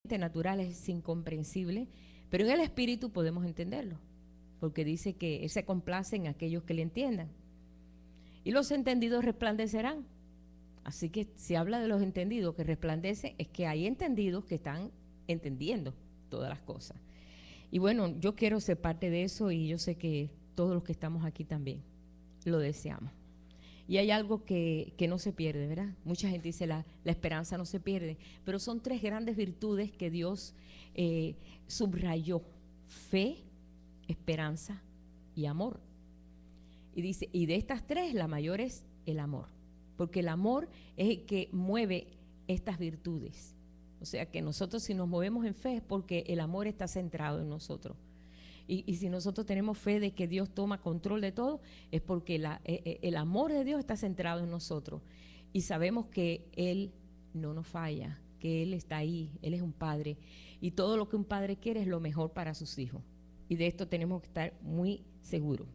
natural es incomprensible, pero en el espíritu podemos entenderlo, porque dice que Él se complace en aquellos que le entiendan. Y los entendidos resplandecerán. Así que si habla de los entendidos que resplandecen, es que hay entendidos que están entendiendo todas las cosas. Y bueno, yo quiero ser parte de eso y yo sé que todos los que estamos aquí también lo deseamos. Y hay algo que no se pierde, ¿verdad? Mucha gente dice la esperanza no se pierde, pero son tres grandes virtudes que Dios subrayó: fe, esperanza y amor. Y dice, y de estas tres la mayor es el amor, porque el amor es el que mueve estas virtudes. O sea que nosotros, si nos movemos en fe, es porque el amor está centrado en nosotros. Y si nosotros tenemos fe de que Dios toma control de todo, es porque el amor de Dios está centrado en nosotros. Y sabemos que Él no nos falla, que Él está ahí, Él es un padre. Y todo lo que un padre quiere es lo mejor para sus hijos. Y de esto tenemos que estar muy seguros.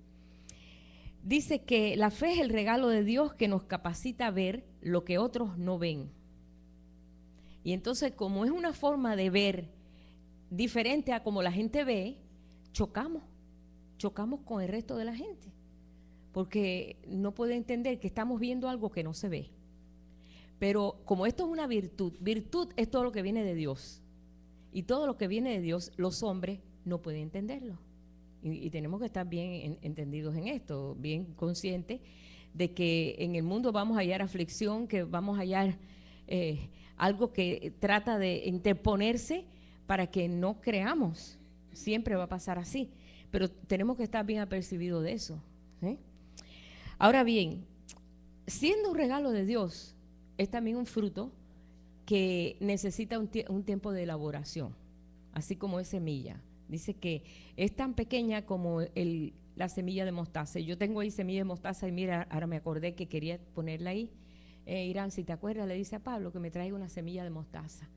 Dice que la fe es el regalo de Dios que nos capacita a ver lo que otros no ven. Y entonces, como es una forma de ver diferente a como la gente ve, chocamos con el resto de la gente, porque no puede entender que estamos viendo algo que no se ve. Pero como esto es una virtud es todo lo que viene de Dios, y todo lo que viene de Dios, los hombres no pueden entenderlo. Y tenemos que estar bien entendidos en esto, bien conscientes de que en el mundo vamos a hallar aflicción, que vamos a hallar algo que trata de interponerse para que no creamos. Siempre va a pasar así, pero tenemos que estar bien apercibidos de eso. Ahora bien, siendo un regalo de Dios, es también un fruto que necesita un tiempo de elaboración, así como es semilla. Dice que es tan pequeña como la semilla de mostaza. Yo tengo ahí semilla de mostaza y mira, ahora me acordé que quería ponerla ahí. Irán, si te acuerdas, le dice a Pablo que me traiga una semilla de mostaza.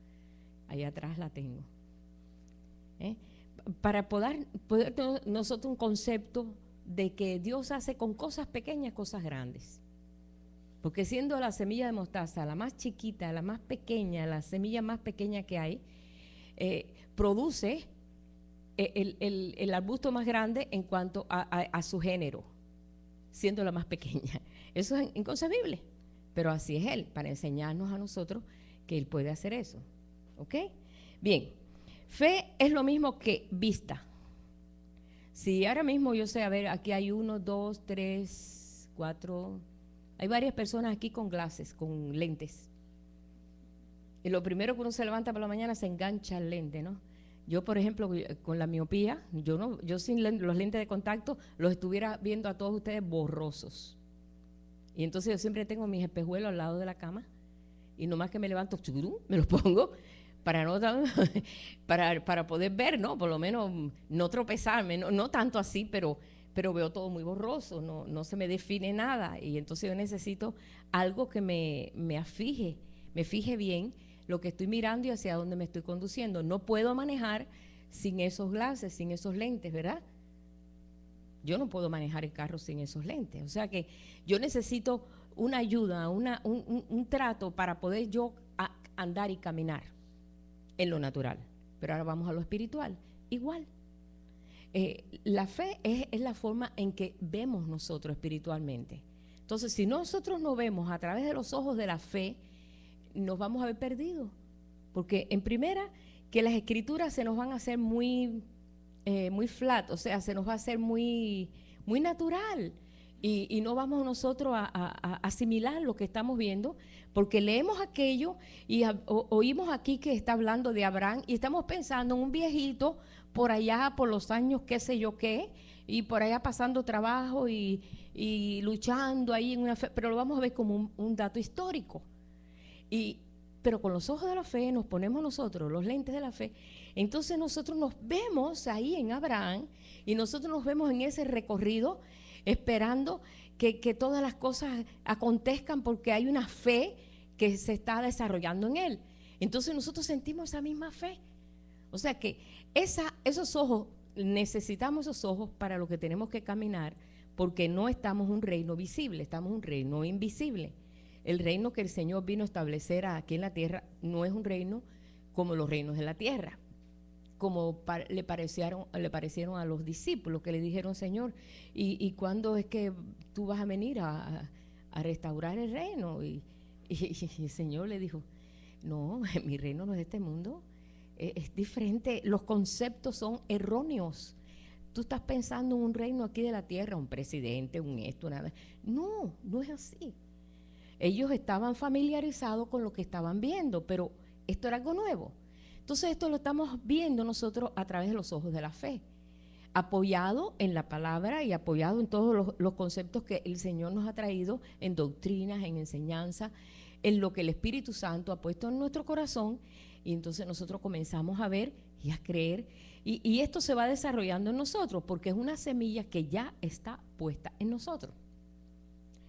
Ahí atrás la tengo. Para poder nosotros un concepto de que Dios hace con cosas pequeñas cosas grandes. Porque siendo la semilla de mostaza la más chiquita, la más pequeña, la semilla más pequeña que hay, produce el arbusto más grande en cuanto a su género, siendo la más pequeña. Eso es inconcebible, pero así es Él, para enseñarnos a nosotros que Él puede hacer eso. ¿Ok? Bien, fe es lo mismo que vista. Si ahora mismo yo sé, a ver, aquí hay 1, 2, 3, 4, hay varias personas aquí con glasses, con lentes. Y lo primero que uno se levanta por la mañana se engancha el lente, ¿no? Yo, por ejemplo, con la miopía, yo sin los lentes de contacto los estuviera viendo a todos ustedes borrosos. Y entonces yo siempre tengo mis espejuelos al lado de la cama y nomás que me levanto, me los pongo para para poder ver, ¿no? Por lo menos no tropezarme, no tanto así, pero veo todo muy borroso, no se me define nada. Y entonces yo necesito algo que me fije bien lo que estoy mirando y hacia dónde me estoy conduciendo. No puedo manejar sin esos glasses, sin esos lentes, ¿verdad? Yo no puedo manejar el carro sin esos lentes. O sea que yo necesito una ayuda, un trato para poder yo andar y caminar en lo natural. Pero ahora vamos a lo espiritual. Igual. La fe es la forma en que vemos nosotros espiritualmente. Entonces, si nosotros no vemos a través de los ojos de la fe, nos vamos a ver perdidos, porque en primera, que las escrituras se nos van a hacer muy flat, o sea, se nos va a hacer muy natural, y no vamos nosotros a asimilar lo que estamos viendo, porque leemos aquello y oímos aquí que está hablando de Abraham y estamos pensando en un viejito por allá por los años qué sé yo qué, y por allá pasando trabajo y luchando ahí en una fe, pero lo vamos a ver como un dato histórico. Pero con los ojos de la fe nos ponemos nosotros, los lentes de la fe, entonces nosotros nos vemos ahí en Abraham y nosotros nos vemos en ese recorrido esperando que todas las cosas acontezcan porque hay una fe que se desarrollando en él. Entonces nosotros sentimos esa misma fe. O sea que esos ojos, necesitamos esos ojos para lo que tenemos que caminar, porque no estamos en un reino visible, estamos en un reino invisible. El reino que el Señor vino a establecer aquí en la tierra no es un reino como los reinos de la tierra, como le parecieron a los discípulos que le dijeron, Señor, ¿y cuándo es que tú vas a venir a restaurar el reino? Y el Señor le dijo, no, mi reino no es de este mundo, es diferente, los conceptos son erróneos. Tú estás pensando en un reino aquí de la tierra, un presidente, un esto, nada. No, no es así. Ellos estaban familiarizados con lo que estaban viendo, pero esto era algo nuevo. Entonces esto lo estamos viendo nosotros a través de los ojos de la fe, apoyado en la palabra y apoyado en todos los conceptos que el Señor nos ha traído en doctrinas, en enseñanza, en lo que el Espíritu Santo ha puesto en nuestro corazón, y entonces nosotros comenzamos a ver y a creer, y esto se va desarrollando en nosotros, porque es una semilla que ya está puesta en nosotros.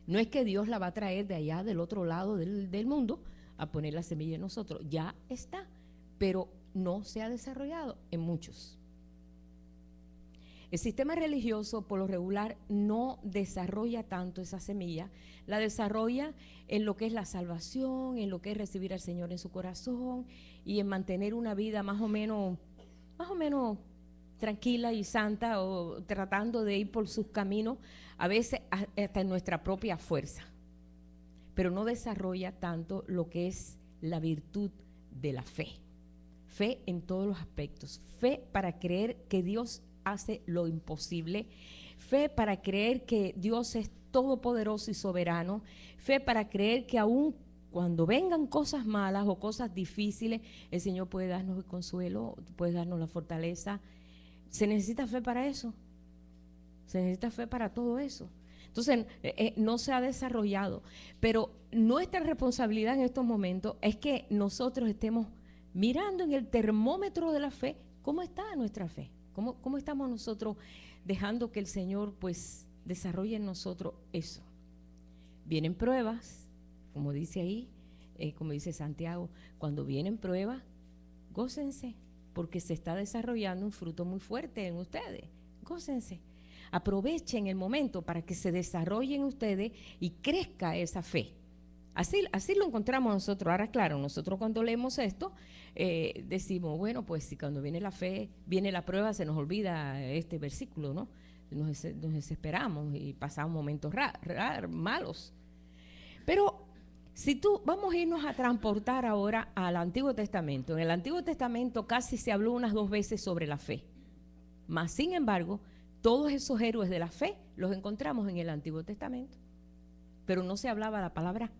No es que Dios la va a traer de allá, del otro lado del mundo, a poner la semilla en nosotros, ya está, pero no se ha desarrollado en muchos. El sistema religioso, por lo regular, no desarrolla tanto esa semilla, la desarrolla en lo que es la salvación, en lo que es recibir al Señor en su corazón y en mantener una vida más o menos tranquila y santa, o tratando de ir por sus caminos, a veces hasta en nuestra propia fuerza. Pero no desarrolla tanto lo que es la virtud de la fe. Fe en todos los aspectos. Fe para creer que Dios hace lo imposible. Fe para creer que Dios es todopoderoso y soberano. Fe para creer que aún cuando vengan cosas malas o cosas difíciles, el Señor puede darnos el consuelo, puede darnos la fortaleza. Se necesita fe para eso. Se necesita fe para todo eso. Entonces, no se ha desarrollado. Pero nuestra responsabilidad en estos momentos es que nosotros estemos mirando en el termómetro de la fe, ¿cómo está nuestra fe? ¿Cómo estamos nosotros dejando que el Señor pues desarrolle en nosotros eso? Vienen pruebas, como dice ahí, como dice Santiago, cuando vienen pruebas, gócense, porque se está desarrollando un fruto muy fuerte en ustedes. Gócense, aprovechen el momento para que se desarrolle en ustedes y crezca esa fe. Así lo encontramos nosotros. Ahora, claro, nosotros cuando leemos esto, decimos, bueno, pues si cuando viene la fe, viene la prueba, se nos olvida este versículo, ¿no? Nos desesperamos y pasamos momentos malos. Pero vamos a irnos a transportar ahora al Antiguo Testamento. En el Antiguo Testamento casi se habló unas 2 veces sobre la fe. Mas, sin embargo, todos esos héroes de la fe los encontramos en el Antiguo Testamento. Pero no se hablaba la palabra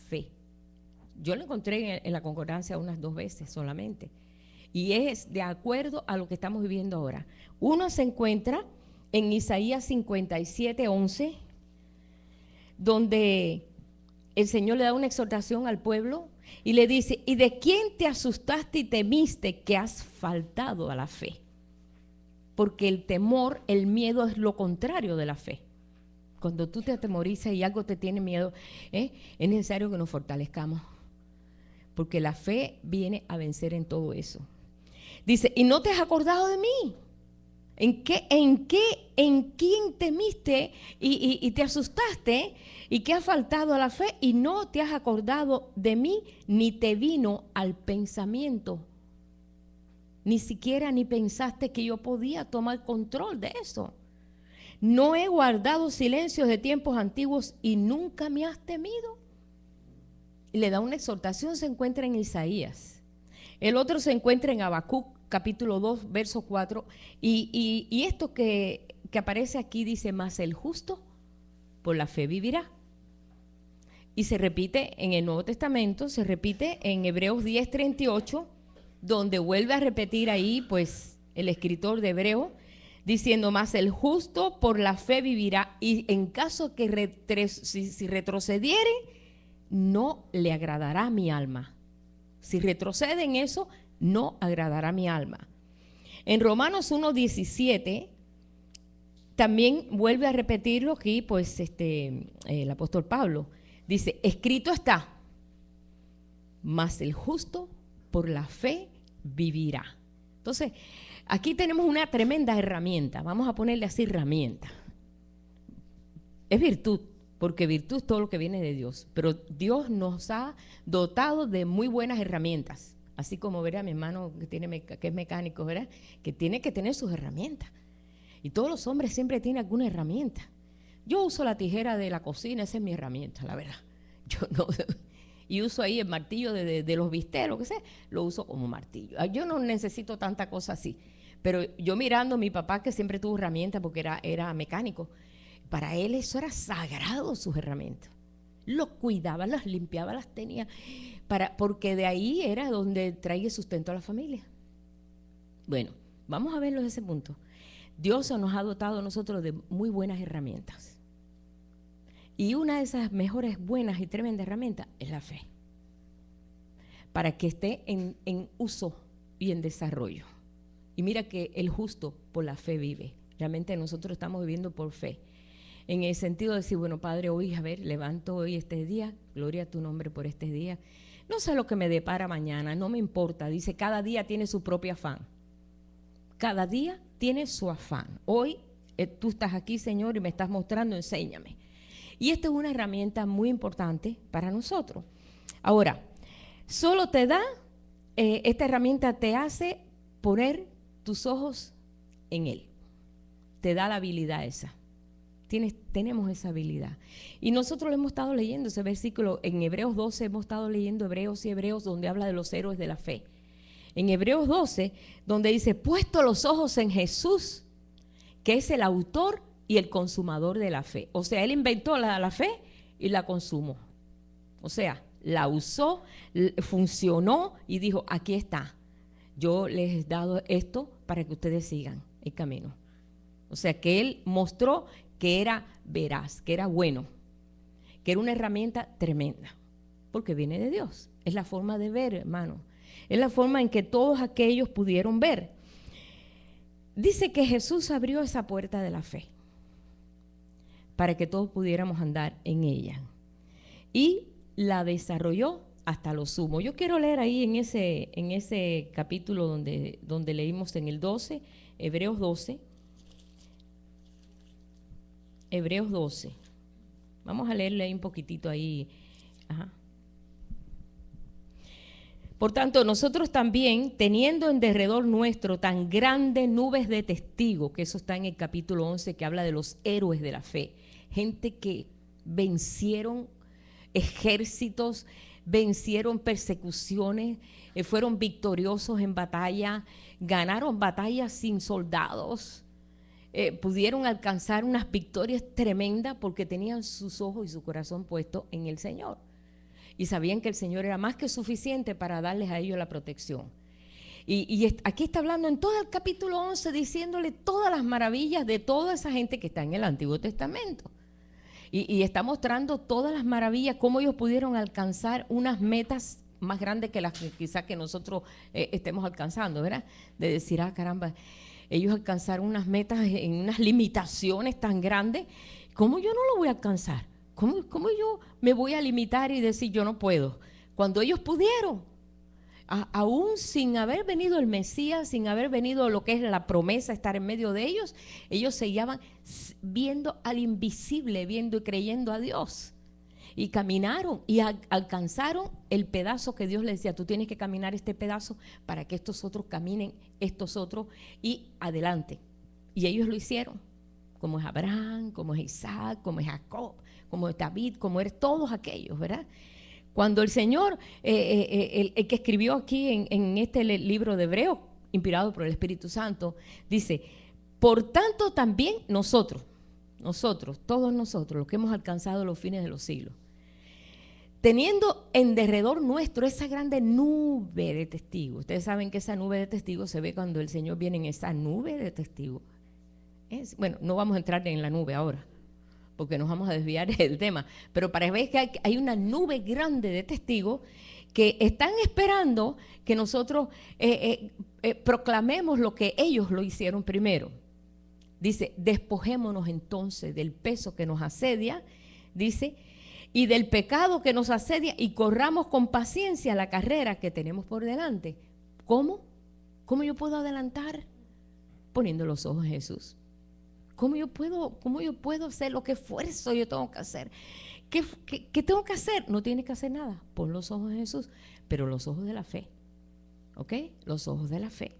fe. Yo lo encontré en la concordancia unas 2 veces solamente. Y es de acuerdo a lo que estamos viviendo ahora. Uno se encuentra en Isaías 57:11, donde el Señor le da una exhortación al pueblo y le dice, ¿y de quién te asustaste y temiste que has faltado a la fe? Porque el temor, el miedo es lo contrario de la fe. Cuando tú te atemorizas y algo te tiene miedo, es necesario que nos fortalezcamos, porque la fe viene a vencer en todo eso. Dice, ¿y no te has acordado de mí? ¿En quién temiste y te asustaste y que has faltado a la fe y no te has acordado de mí, ni te vino al pensamiento? Ni siquiera ni pensaste que yo podía tomar control de eso. No he guardado silencios de tiempos antiguos y nunca me has temido. Y le da una exhortación, se encuentra en Isaías. El otro se encuentra en Habacuc, capítulo 2, verso 4. Y esto que aparece aquí dice, mas el justo por la fe vivirá. Y se repite en el Nuevo Testamento, se repite en Hebreos 10:38, donde vuelve a repetir ahí, pues, el escritor de Hebreo, diciendo, más el justo por la fe vivirá, y en caso que si retrocediere, no le agradará mi alma. Si retrocede en eso, no agradará mi alma. En Romanos 1:17, también vuelve a repetirlo aquí, pues, el apóstol Pablo. Dice, escrito está, mas el justo por la fe vivirá. Entonces, aquí tenemos una tremenda herramienta, vamos a ponerle así herramienta. Es virtud, porque virtud es todo lo que viene de Dios, pero Dios nos ha dotado de muy buenas herramientas. así como verá mi hermano que es mecánico, ¿verdad? Que tiene que tener sus herramientas. Y todos los hombres siempre tienen alguna herramienta. Yo uso la tijera de la cocina, esa es mi herramienta, la verdad. Yo no, y uso ahí el martillo de los bistecs, lo que sea, lo uso como martillo. Yo no necesito tanta cosa así. Pero yo mirando a mi papá, que siempre tuvo herramientas porque era mecánico, para él eso era sagrado, sus herramientas. Los cuidaba, las limpiaba, las tenía, porque de ahí era donde traía sustento a la familia. Bueno, vamos a verlo desde ese punto. Dios nos ha dotado a nosotros de muy buenas herramientas. Y una de esas mejores, buenas y tremendas herramientas es la fe. Para que esté en uso y en desarrollo. Y mira que el justo por la fe vive. Realmente nosotros estamos viviendo por fe. En el sentido de decir, bueno, Padre, hoy, a ver, levanto hoy este día, gloria a tu nombre por este día. No sé lo que me depara mañana, no me importa. Dice, cada día tiene su propio afán. Cada día tiene su afán. Hoy tú estás aquí, Señor, y me estás mostrando, enséñame. Y esta es una herramienta muy importante para nosotros. Ahora, solo te da, esta herramienta te hace poner tus ojos en Él. Te da la habilidad esa. Tenemos esa habilidad. Y nosotros lo hemos estado leyendo, ese versículo, en Hebreos 12 hemos estado leyendo Hebreos y Hebreos, donde habla de los héroes de la fe. En Hebreos 12, donde dice, puesto los ojos en Jesús, que es el autor y el consumador de la fe. O sea, Él inventó la fe y la consumó. O sea, la usó, funcionó y dijo, aquí está. Yo les he dado esto para que ustedes sigan el camino. O sea, que Él mostró que era veraz, que era bueno, que era una herramienta tremenda, porque viene de Dios. Es la forma de ver, hermano. Es la forma en que todos aquellos pudieron ver. Dice que Jesús abrió esa puerta de la fe para que todos pudiéramos andar en ella. Y la desarrolló hasta lo sumo. Yo quiero leer ahí en ese capítulo donde leímos en el 12, Hebreos 12. Hebreos 12. Vamos a leerle ahí un poquitito ahí. Ajá. Por tanto, nosotros también, teniendo en derredor nuestro tan grandes nubes de testigos, que eso está en el capítulo 11, que habla de los héroes de la fe, gente que vencieron ejércitos, vencieron persecuciones, fueron victoriosos en batalla, ganaron batallas sin soldados, pudieron alcanzar unas victorias tremendas porque tenían sus ojos y su corazón puestos en el Señor. Y sabían que el Señor era más que suficiente para darles a ellos la protección. Y aquí está hablando en todo el capítulo 11, diciéndole todas las maravillas de toda esa gente que está en el Antiguo Testamento. Y está mostrando todas las maravillas, cómo ellos pudieron alcanzar unas metas más grandes que las que quizás que nosotros estemos alcanzando, ¿verdad? De decir, caramba, ellos alcanzaron unas metas en unas limitaciones tan grandes, ¿cómo yo no lo voy a alcanzar? ¿Cómo yo me voy a limitar y decir yo no puedo? Cuando ellos pudieron, aún sin haber venido el Mesías, sin haber venido lo que es la promesa, estar en medio de ellos seguían viendo al invisible, viendo y creyendo a Dios. Y caminaron y alcanzaron el pedazo que Dios les decía, tú tienes que caminar este pedazo para que estos otros caminen, estos otros, y adelante. Y ellos lo hicieron, como es Abraham, como es Isaac, como es Jacob, como es David, como es todos aquellos, ¿verdad? Cuando el Señor, el que escribió aquí en este libro de Hebreos, inspirado por el Espíritu Santo, dice, por tanto también nosotros, todos nosotros, los que hemos alcanzado los fines de los siglos, teniendo en derredor nuestro esa grande nube de testigos. Ustedes saben que esa nube de testigos se ve cuando el Señor viene en esa nube de testigos. Bueno, no vamos a entrar en la nube ahora, porque nos vamos a desviar del tema, pero para ver que hay una nube grande de testigos que están esperando que nosotros proclamemos lo que ellos lo hicieron primero. Dice, despojémonos entonces del peso que nos asedia, dice, y del pecado que nos asedia, y corramos con paciencia la carrera que tenemos por delante. ¿Cómo? ¿Cómo yo puedo adelantar? Poniendo los ojos en Jesús. ¿Cómo yo puedo hacer lo que esfuerzo yo tengo que hacer? ¿Qué tengo que hacer? No tienes que hacer nada. Pon los ojos en Jesús, pero los ojos de la fe. ¿ok? Los ojos de la fe.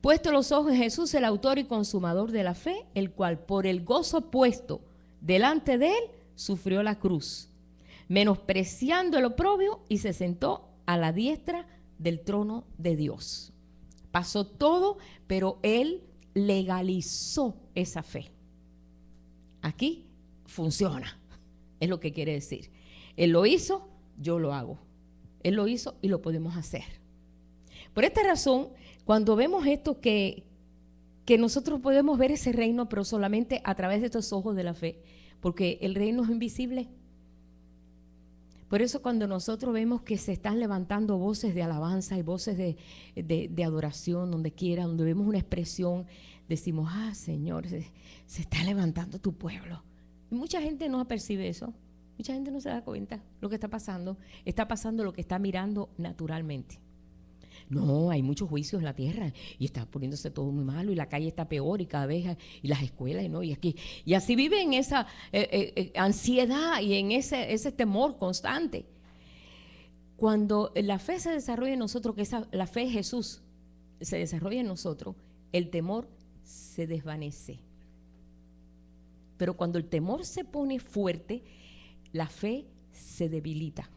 Puesto los ojos en Jesús, el autor y consumador de la fe, el cual por el gozo puesto delante de él, sufrió la cruz, menospreciando el oprobio, y se sentó a la diestra del trono de Dios. Pasó todo, pero él legalizó esa fe. Aquí funciona, es lo que quiere decir. Él lo hizo, yo lo hago. Él lo hizo y lo podemos hacer. Por esta razón, cuando vemos esto, que nosotros podemos ver ese reino, pero solamente a través de estos ojos de la fe, porque el reino es invisible. Por eso cuando nosotros vemos que se están levantando voces de alabanza y voces de adoración, donde quiera, donde vemos una expresión, decimos, Señor, se está levantando tu pueblo. Y mucha gente no percibe eso, mucha gente no se da cuenta lo que está pasando lo que está mirando naturalmente. No, hay muchos juicios en la tierra y está poniéndose todo muy malo y la calle está peor y cada vez, y las escuelas, ¿no? Y así vive en esa ansiedad y en ese temor constante. Cuando la fe se desarrolla en nosotros, la fe de Jesús se desarrolla en nosotros, el temor se desvanece. Pero cuando el temor se pone fuerte, la fe se debilita.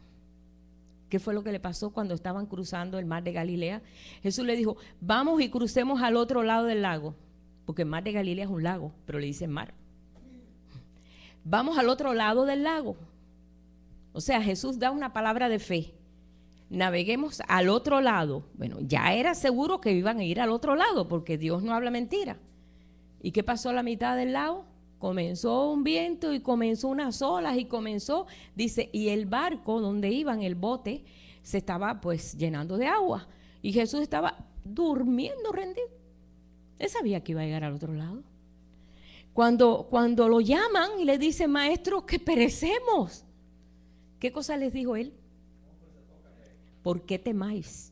¿Qué fue lo que le pasó cuando estaban cruzando el mar de Galilea? Jesús le dijo, vamos y crucemos al otro lado del lago, porque el mar de Galilea es un lago, pero le dicen mar. Vamos al otro lado del lago. O sea, Jesús da una palabra de fe. Naveguemos al otro lado. Bueno, ya era seguro que iban a ir al otro lado, porque Dios no habla mentira. ¿Y qué pasó a la mitad del lago? Comenzó un viento y comenzó unas olas y comenzó, dice, y el barco donde iban, el bote, se estaba pues llenando de agua. Y Jesús estaba durmiendo rendido. Él sabía que iba a llegar al otro lado. Cuando lo llaman y le dicen, maestro, que perecemos. ¿Qué cosa les dijo él? ¿Por qué temáis?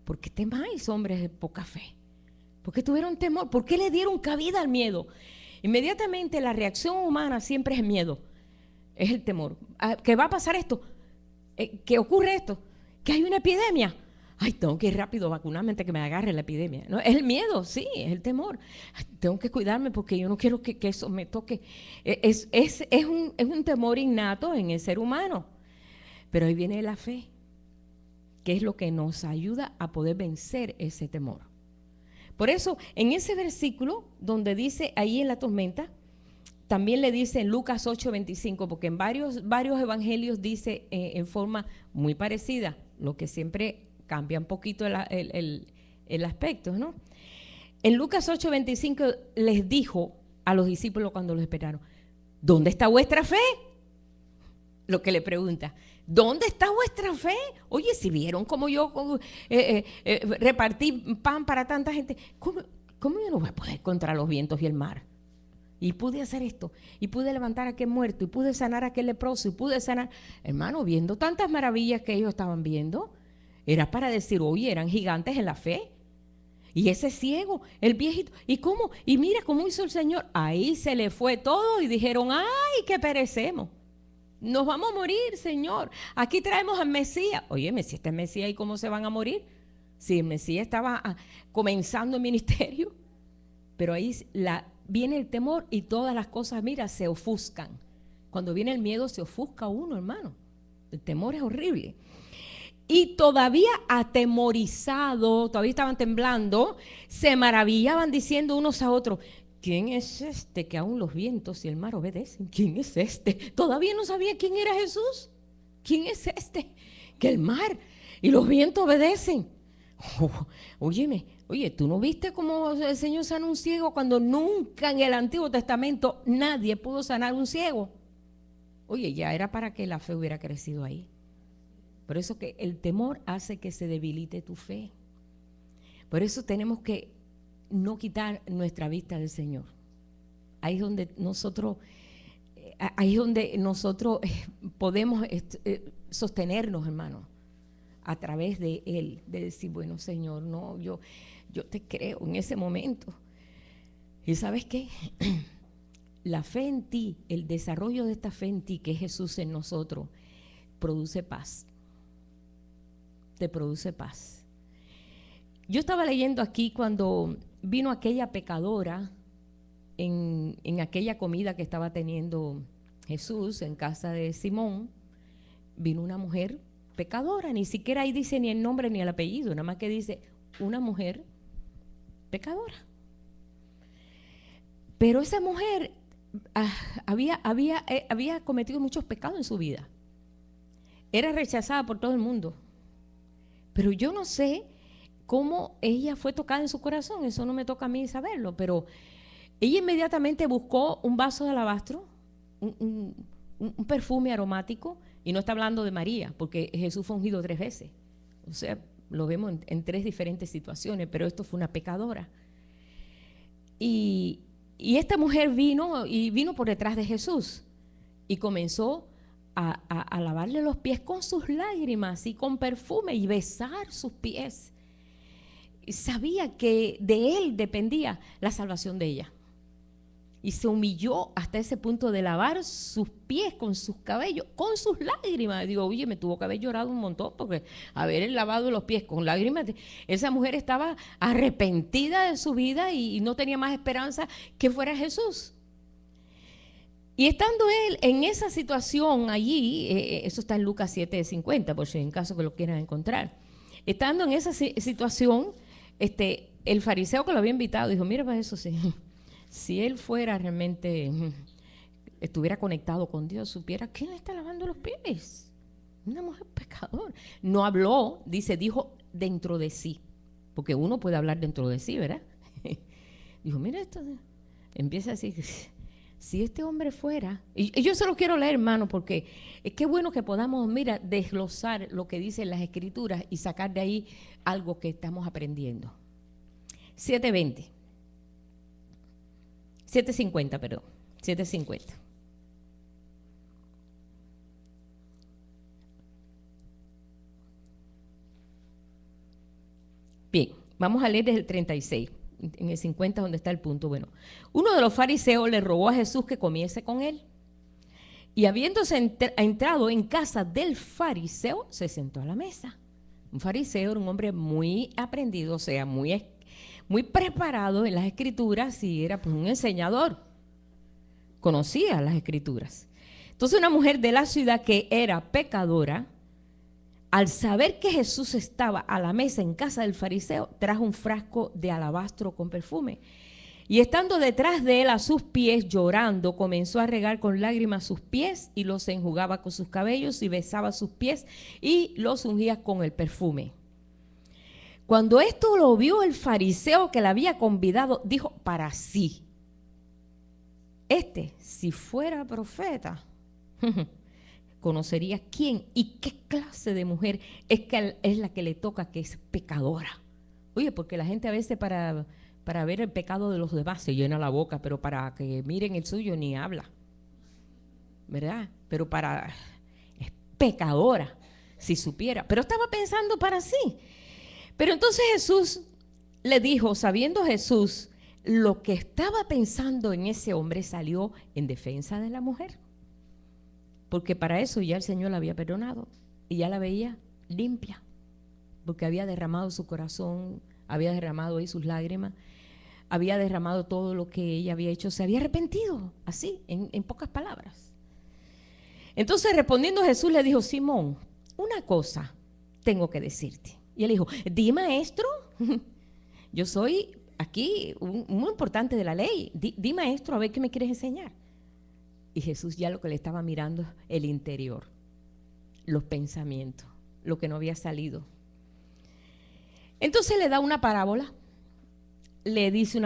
¿Por qué temáis, hombres de poca fe? ¿Por qué tuvieron temor? ¿Por qué le dieron cabida al miedo? Inmediatamente la reacción humana siempre es el miedo, es el temor. ¿Que va a pasar esto? ¿Que ocurre esto? ¿Que hay una epidemia? Ay, tengo que ir rápido a vacunarme antes que me agarre la epidemia. No, es el miedo, sí, es el temor. Ay, tengo que cuidarme porque yo no quiero que eso me toque. Es un temor innato en el ser humano. Pero ahí viene la fe, que es lo que nos ayuda a poder vencer ese temor. Por eso, en ese versículo donde dice ahí en la tormenta, también le dice en Lucas 8:25, porque en varios evangelios dice en forma muy parecida, lo que siempre cambia un poquito el aspecto, ¿no? En Lucas 8:25 les dijo a los discípulos cuando los esperaron, ¿dónde está vuestra fe? Lo que le pregunta, ¿dónde está vuestra fe? Oye, si vieron cómo yo repartí pan para tanta gente, ¿cómo yo no voy a poder contra los vientos y el mar? Y pude hacer esto, y pude levantar a aquel muerto, y pude sanar a aquel leproso, y pude sanar, hermano, viendo tantas maravillas que ellos estaban viendo, era para decir, oye, eran gigantes en la fe. Y ese ciego, el viejito, ¿y cómo? Y mira cómo hizo el Señor. Ahí se le fue todo y dijeron, ¡ay, que perecemos! Nos vamos a morir, Señor. Aquí traemos al Mesías. Oye, si este es Mesías, ¿y cómo se van a morir? Si el Mesías estaba comenzando el ministerio. Pero ahí viene el temor y todas las cosas, mira, se ofuscan. Cuando viene el miedo se ofusca uno, hermano. El temor es horrible. Y todavía atemorizado, todavía estaban temblando, se maravillaban diciendo unos a otros, ¿quién es este que aún los vientos y el mar obedecen? ¿Quién es este? Todavía no sabía quién era Jesús. ¿Quién es este? Que el mar y los vientos obedecen. Oye, ¿tú no viste cómo el Señor sanó un ciego cuando nunca en el Antiguo Testamento nadie pudo sanar un ciego? Oye, ya era para que la fe hubiera crecido ahí. Por eso que el temor hace que se debilite tu fe. Por eso tenemos que no quitar nuestra vista del Señor. Ahí es donde nosotros podemos sostenernos, hermano, a través de Él, de decir, bueno, Señor, no, yo te creo en ese momento. ¿Y sabes qué? La fe en ti, el desarrollo de esta fe en ti, que es Jesús en nosotros, produce paz. te produce paz. Yo estaba leyendo aquí cuando vino aquella pecadora en aquella comida que estaba teniendo Jesús en casa de Simón, vino una mujer pecadora, ni siquiera ahí dice ni el nombre ni el apellido, nada más que dice una mujer pecadora. Pero esa mujer había cometido muchos pecados en su vida. Era rechazada por todo el mundo. Pero yo no sé cómo ella fue tocada en su corazón, eso no me toca a mí saberlo, pero ella inmediatamente buscó un vaso de alabastro, un perfume aromático, y no está hablando de María, porque Jesús fue ungido 3 veces. O sea, lo vemos en 3 diferentes situaciones, pero esto fue una pecadora. Y esta mujer vino por detrás de Jesús y comenzó a lavarle los pies con sus lágrimas y con perfume y besar sus pies. Y sabía que de él dependía la salvación de ella. Y se humilló hasta ese punto de lavar sus pies con sus cabellos, con sus lágrimas. Digo, oye, me tuvo que haber llorado un montón porque haber lavado los pies con lágrimas. Esa mujer estaba arrepentida de su vida y no tenía más esperanza que fuera Jesús. Y estando él en esa situación allí, eso está en Lucas 7:50, por si en caso que lo quieran encontrar. Estando en esa situación, el fariseo que lo había invitado dijo, mira, para eso sí. Si él fuera realmente, estuviera conectado con Dios, supiera quién le está lavando los pies. Una mujer pecadora. No habló, dijo dentro de sí. Porque uno puede hablar dentro de sí, ¿verdad? Dijo, mira esto. Empieza a decir, si este hombre fuera. Y yo se lo quiero leer, hermano, porque es que bueno que podamos, mira, desglosar lo que dicen las Escrituras y sacar de ahí algo que estamos aprendiendo. 7:50, perdón. 7:50. Bien, vamos a leer desde el 36, en el 50 donde está el punto. Bueno, uno de los fariseos le rogó a Jesús que comiese con él. Y habiéndose entrado en casa del fariseo, se sentó a la mesa. Un fariseo era un hombre muy aprendido, o sea, muy preparado en las Escrituras y era pues un enseñador. Conocía las Escrituras. Entonces una mujer de la ciudad que era pecadora, al saber que Jesús estaba a la mesa en casa del fariseo, trajo un frasco de alabastro con perfume. Y estando detrás de él a sus pies, llorando, comenzó a regar con lágrimas sus pies y los enjugaba con sus cabellos y besaba sus pies y los ungía con el perfume. Cuando esto lo vio el fariseo que le había convidado, dijo para sí, si fuera profeta, conocería quién y qué clase de mujer es la que le toca, que es pecadora. Oye, porque la gente a veces para ver el pecado de los demás se llena la boca, pero para que miren el suyo ni habla, ¿verdad? Pero es pecadora, si supiera. Pero estaba pensando para sí. Pero entonces Jesús le dijo, sabiendo Jesús lo que estaba pensando en ese hombre, salió en defensa de la mujer. Porque para eso ya el Señor la había perdonado y ya la veía limpia, porque había derramado su corazón, había derramado ahí sus lágrimas, había derramado todo lo que ella había hecho, se había arrepentido, así, en pocas palabras. Entonces respondiendo Jesús le dijo, Simón, una cosa tengo que decirte. Y él dijo, di maestro, yo soy aquí muy importante de la ley, di maestro, a ver qué me quieres enseñar. Y Jesús ya lo que le estaba mirando, el interior, los pensamientos, lo que no había salido. Entonces le da una parábola, le dice,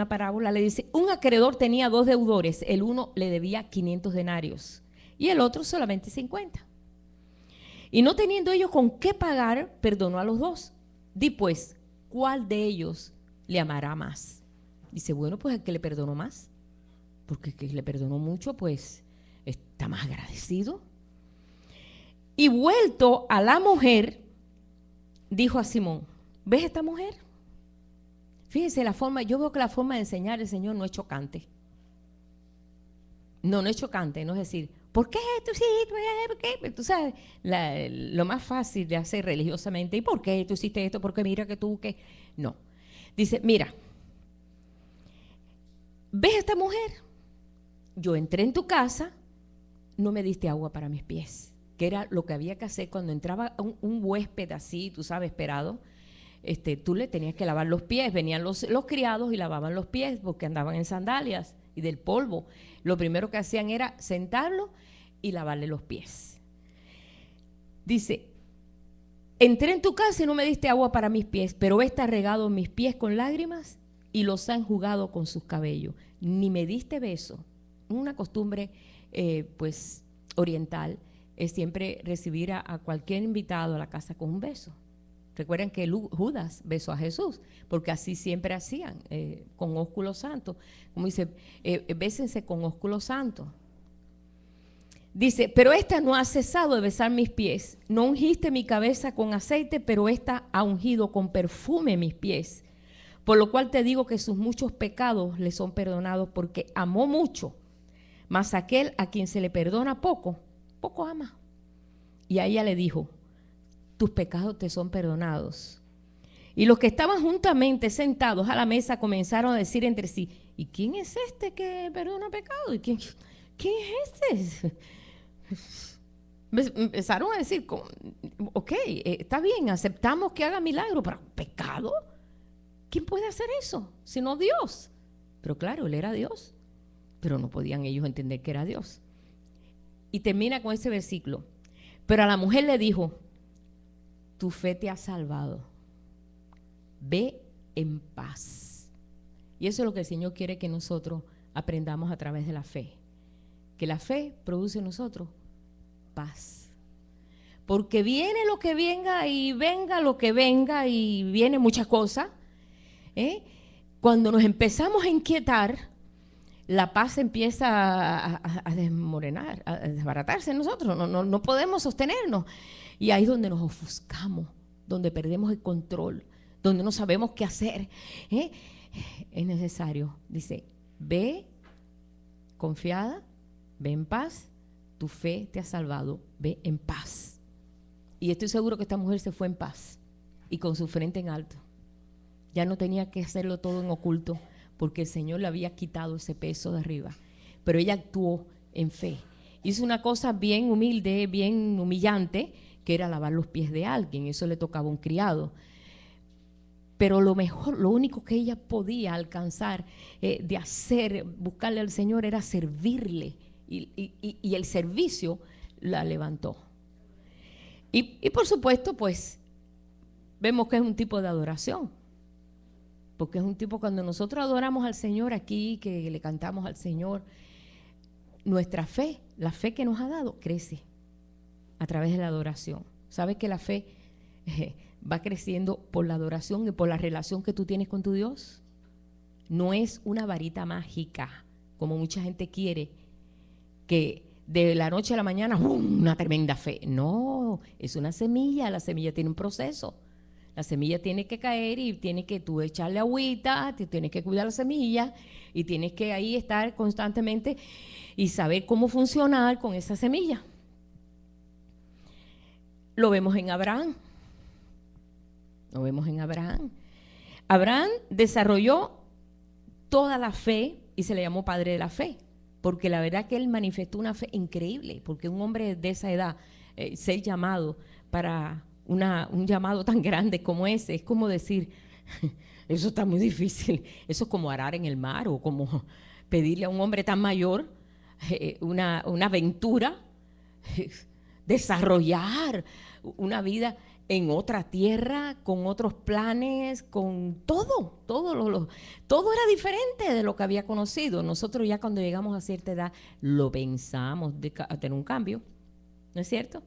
un acreedor tenía 2 deudores, el uno le debía 500 denarios y el otro solamente 50. Y no teniendo ellos con qué pagar, perdonó a los 2. Di pues, ¿cuál de ellos le amará más? Dice, bueno, pues el que le perdonó más, porque el que le perdonó mucho, pues está más agradecido. Y vuelto a la mujer, dijo a Simón, ¿ves esta mujer? Fíjense la forma, yo veo que la forma de enseñar el Señor no es chocante. No es chocante, no es decir, ¿por qué tú sí? ¿Por qué? Tú sabes, lo más fácil de hacer religiosamente, ¿y por qué tú hiciste esto? Porque mira que tú, que no. Dice, mira, ¿ves a esta mujer? Yo entré en tu casa, no me diste agua para mis pies, que era lo que había que hacer cuando entraba un huésped así, tú sabes, esperado. Tú le tenías que lavar los pies, venían los criados y lavaban los pies porque andaban en sandalias y del polvo. Lo primero que hacían era sentarlo y lavarle los pies. Dice, entré en tu casa y no me diste agua para mis pies, pero esta ha regado mis pies con lágrimas y los ha enjugado con sus cabellos. Ni me diste beso. Una costumbre pues oriental es siempre recibir a cualquier invitado a la casa con un beso. Recuerden que Judas besó a Jesús, porque así siempre hacían, con ósculo santo. Como dice, bésense con ósculo santo. Dice, pero esta no ha cesado de besar mis pies. No ungiste mi cabeza con aceite, pero esta ha ungido con perfume mis pies. Por lo cual te digo que sus muchos pecados le son perdonados, porque amó mucho. Mas aquel a quien se le perdona poco, poco ama. Y a ella le dijo, tus pecados te son perdonados. Y los que estaban juntamente sentados a la mesa comenzaron a decir entre sí, ¿y quién es este que perdona pecados? ¿Y quién es este? Empezaron a decir, ok, está bien, aceptamos que haga milagro, pero ¿pecado? ¿Quién puede hacer eso? Sino Dios. Pero claro, él era Dios, pero no podían ellos entender que era Dios. Y termina con ese versículo. Pero a la mujer le dijo, tu fe te ha salvado. Ve en paz. Y eso es lo que el Señor quiere que nosotros aprendamos a través de la fe. Que la fe produce en nosotros paz. Porque viene lo que venga y venga lo que venga y viene muchas cosas. Cuando nos empezamos a inquietar, la paz empieza a desmorenar, a desbaratarse en nosotros. No podemos sostenernos. Y ahí es donde nos ofuscamos, donde perdemos el control, donde no sabemos qué hacer. Es necesario, dice, ve confiada, ve en paz, tu fe te ha salvado, ve en paz. Y estoy seguro que esta mujer se fue en paz y con su frente en alto. Ya no tenía que hacerlo todo en oculto, porque el Señor le había quitado ese peso de arriba. Pero ella actuó en fe. Hizo una cosa bien humilde, bien humillante, que era lavar los pies de alguien. Eso le tocaba a un criado. Pero lo mejor, lo único que ella podía alcanzar de hacer, buscarle al Señor, era servirle. Y el servicio la levantó. Y por supuesto, pues, vemos que es un tipo de adoración. Porque es un tipo, cuando nosotros adoramos al Señor aquí, que le cantamos al Señor, nuestra fe, la fe que nos ha dado, crece a través de la adoración. ¿Sabes que la fe va creciendo por la adoración y por la relación que tú tienes con tu Dios? No es una varita mágica, como mucha gente quiere, que de la noche a la mañana, ¡bum!, una tremenda fe. No, es una semilla, la semilla tiene un proceso. La semilla tiene que caer y tiene que tú echarle agüita, tienes que cuidar la semilla y tienes que ahí estar constantemente y saber cómo funcionar con esa semilla. Lo vemos en Abraham. Lo vemos en Abraham. Abraham desarrolló toda la fe y se le llamó padre de la fe, porque la verdad que él manifestó una fe increíble, porque un hombre de esa edad, ser llamado para un llamado tan grande como ese, es como decir, eso está muy difícil, eso es como arar en el mar o como pedirle a un hombre tan mayor una aventura, desarrollar una vida en otra tierra, con otros planes, con todo era diferente de lo que había conocido. Nosotros ya cuando llegamos a cierta edad lo pensamos a tener un cambio, ¿no es cierto?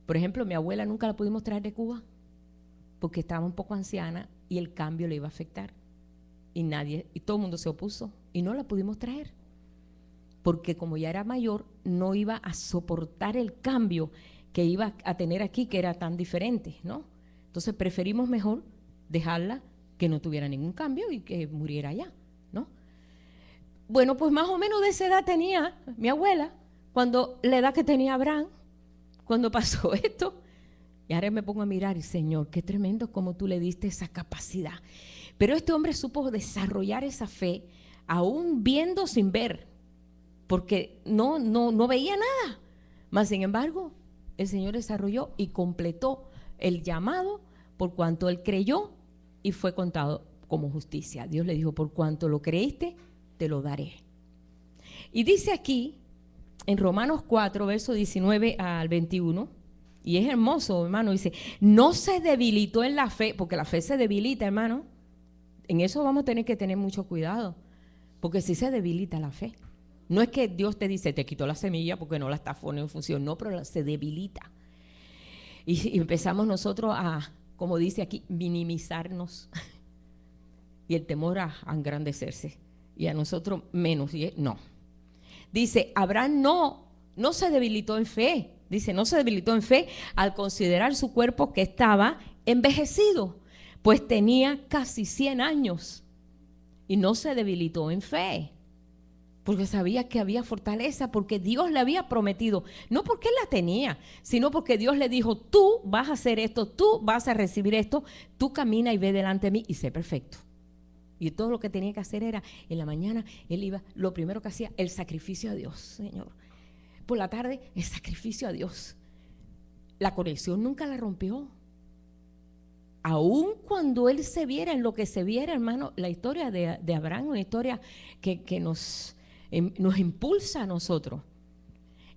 Por ejemplo, mi abuela nunca la pudimos traer de Cuba porque estaba un poco anciana y el cambio le iba a afectar. Y todo el mundo se opuso y no la pudimos traer. Porque como ya era mayor, no iba a soportar el cambio que iba a tener aquí, que era tan diferente, ¿no? Entonces preferimos mejor dejarla que no tuviera ningún cambio y que muriera allá, ¿no? Bueno, pues más o menos de esa edad tenía mi abuela, cuando la edad que tenía Abraham, cuando pasó esto. Y ahora me pongo a mirar y, Señor, qué tremendo como tú le diste esa capacidad. Pero este hombre supo desarrollar esa fe, aún viendo sin ver, porque no veía nada. Mas, sin embargo, el Señor desarrolló y completó el llamado por cuanto él creyó y fue contado como justicia. Dios le dijo, por cuanto lo creíste, te lo daré. Y dice aquí, en Romanos 4, verso 19 al 21, y es hermoso, hermano, dice, no se debilitó en la fe, porque la fe se debilita, hermano. En eso vamos a tener que tener mucho cuidado, porque si se debilita la fe. No es que Dios te dice, te quitó la semilla porque no la está poniendo en función, no, pero se debilita. Y empezamos nosotros a, como dice aquí, minimizarnos y el temor a engrandecerse y a nosotros menos. No. Dice, Abraham no se debilitó en fe. Dice, no se debilitó en fe al considerar su cuerpo que estaba envejecido, pues tenía casi 100 años y no se debilitó en fe, porque sabía que había fortaleza, porque Dios le había prometido, no porque él la tenía, sino porque Dios le dijo, tú vas a hacer esto, tú vas a recibir esto, tú camina y ve delante de mí y sé perfecto. Y todo lo que tenía que hacer era, en la mañana, él iba, lo primero que hacía, el sacrificio a Dios, Señor. Por la tarde, el sacrificio a Dios. La conexión nunca la rompió. Aún cuando él se viera en lo que se viera, hermano, la historia de Abraham, una historia que nos impulsa a nosotros.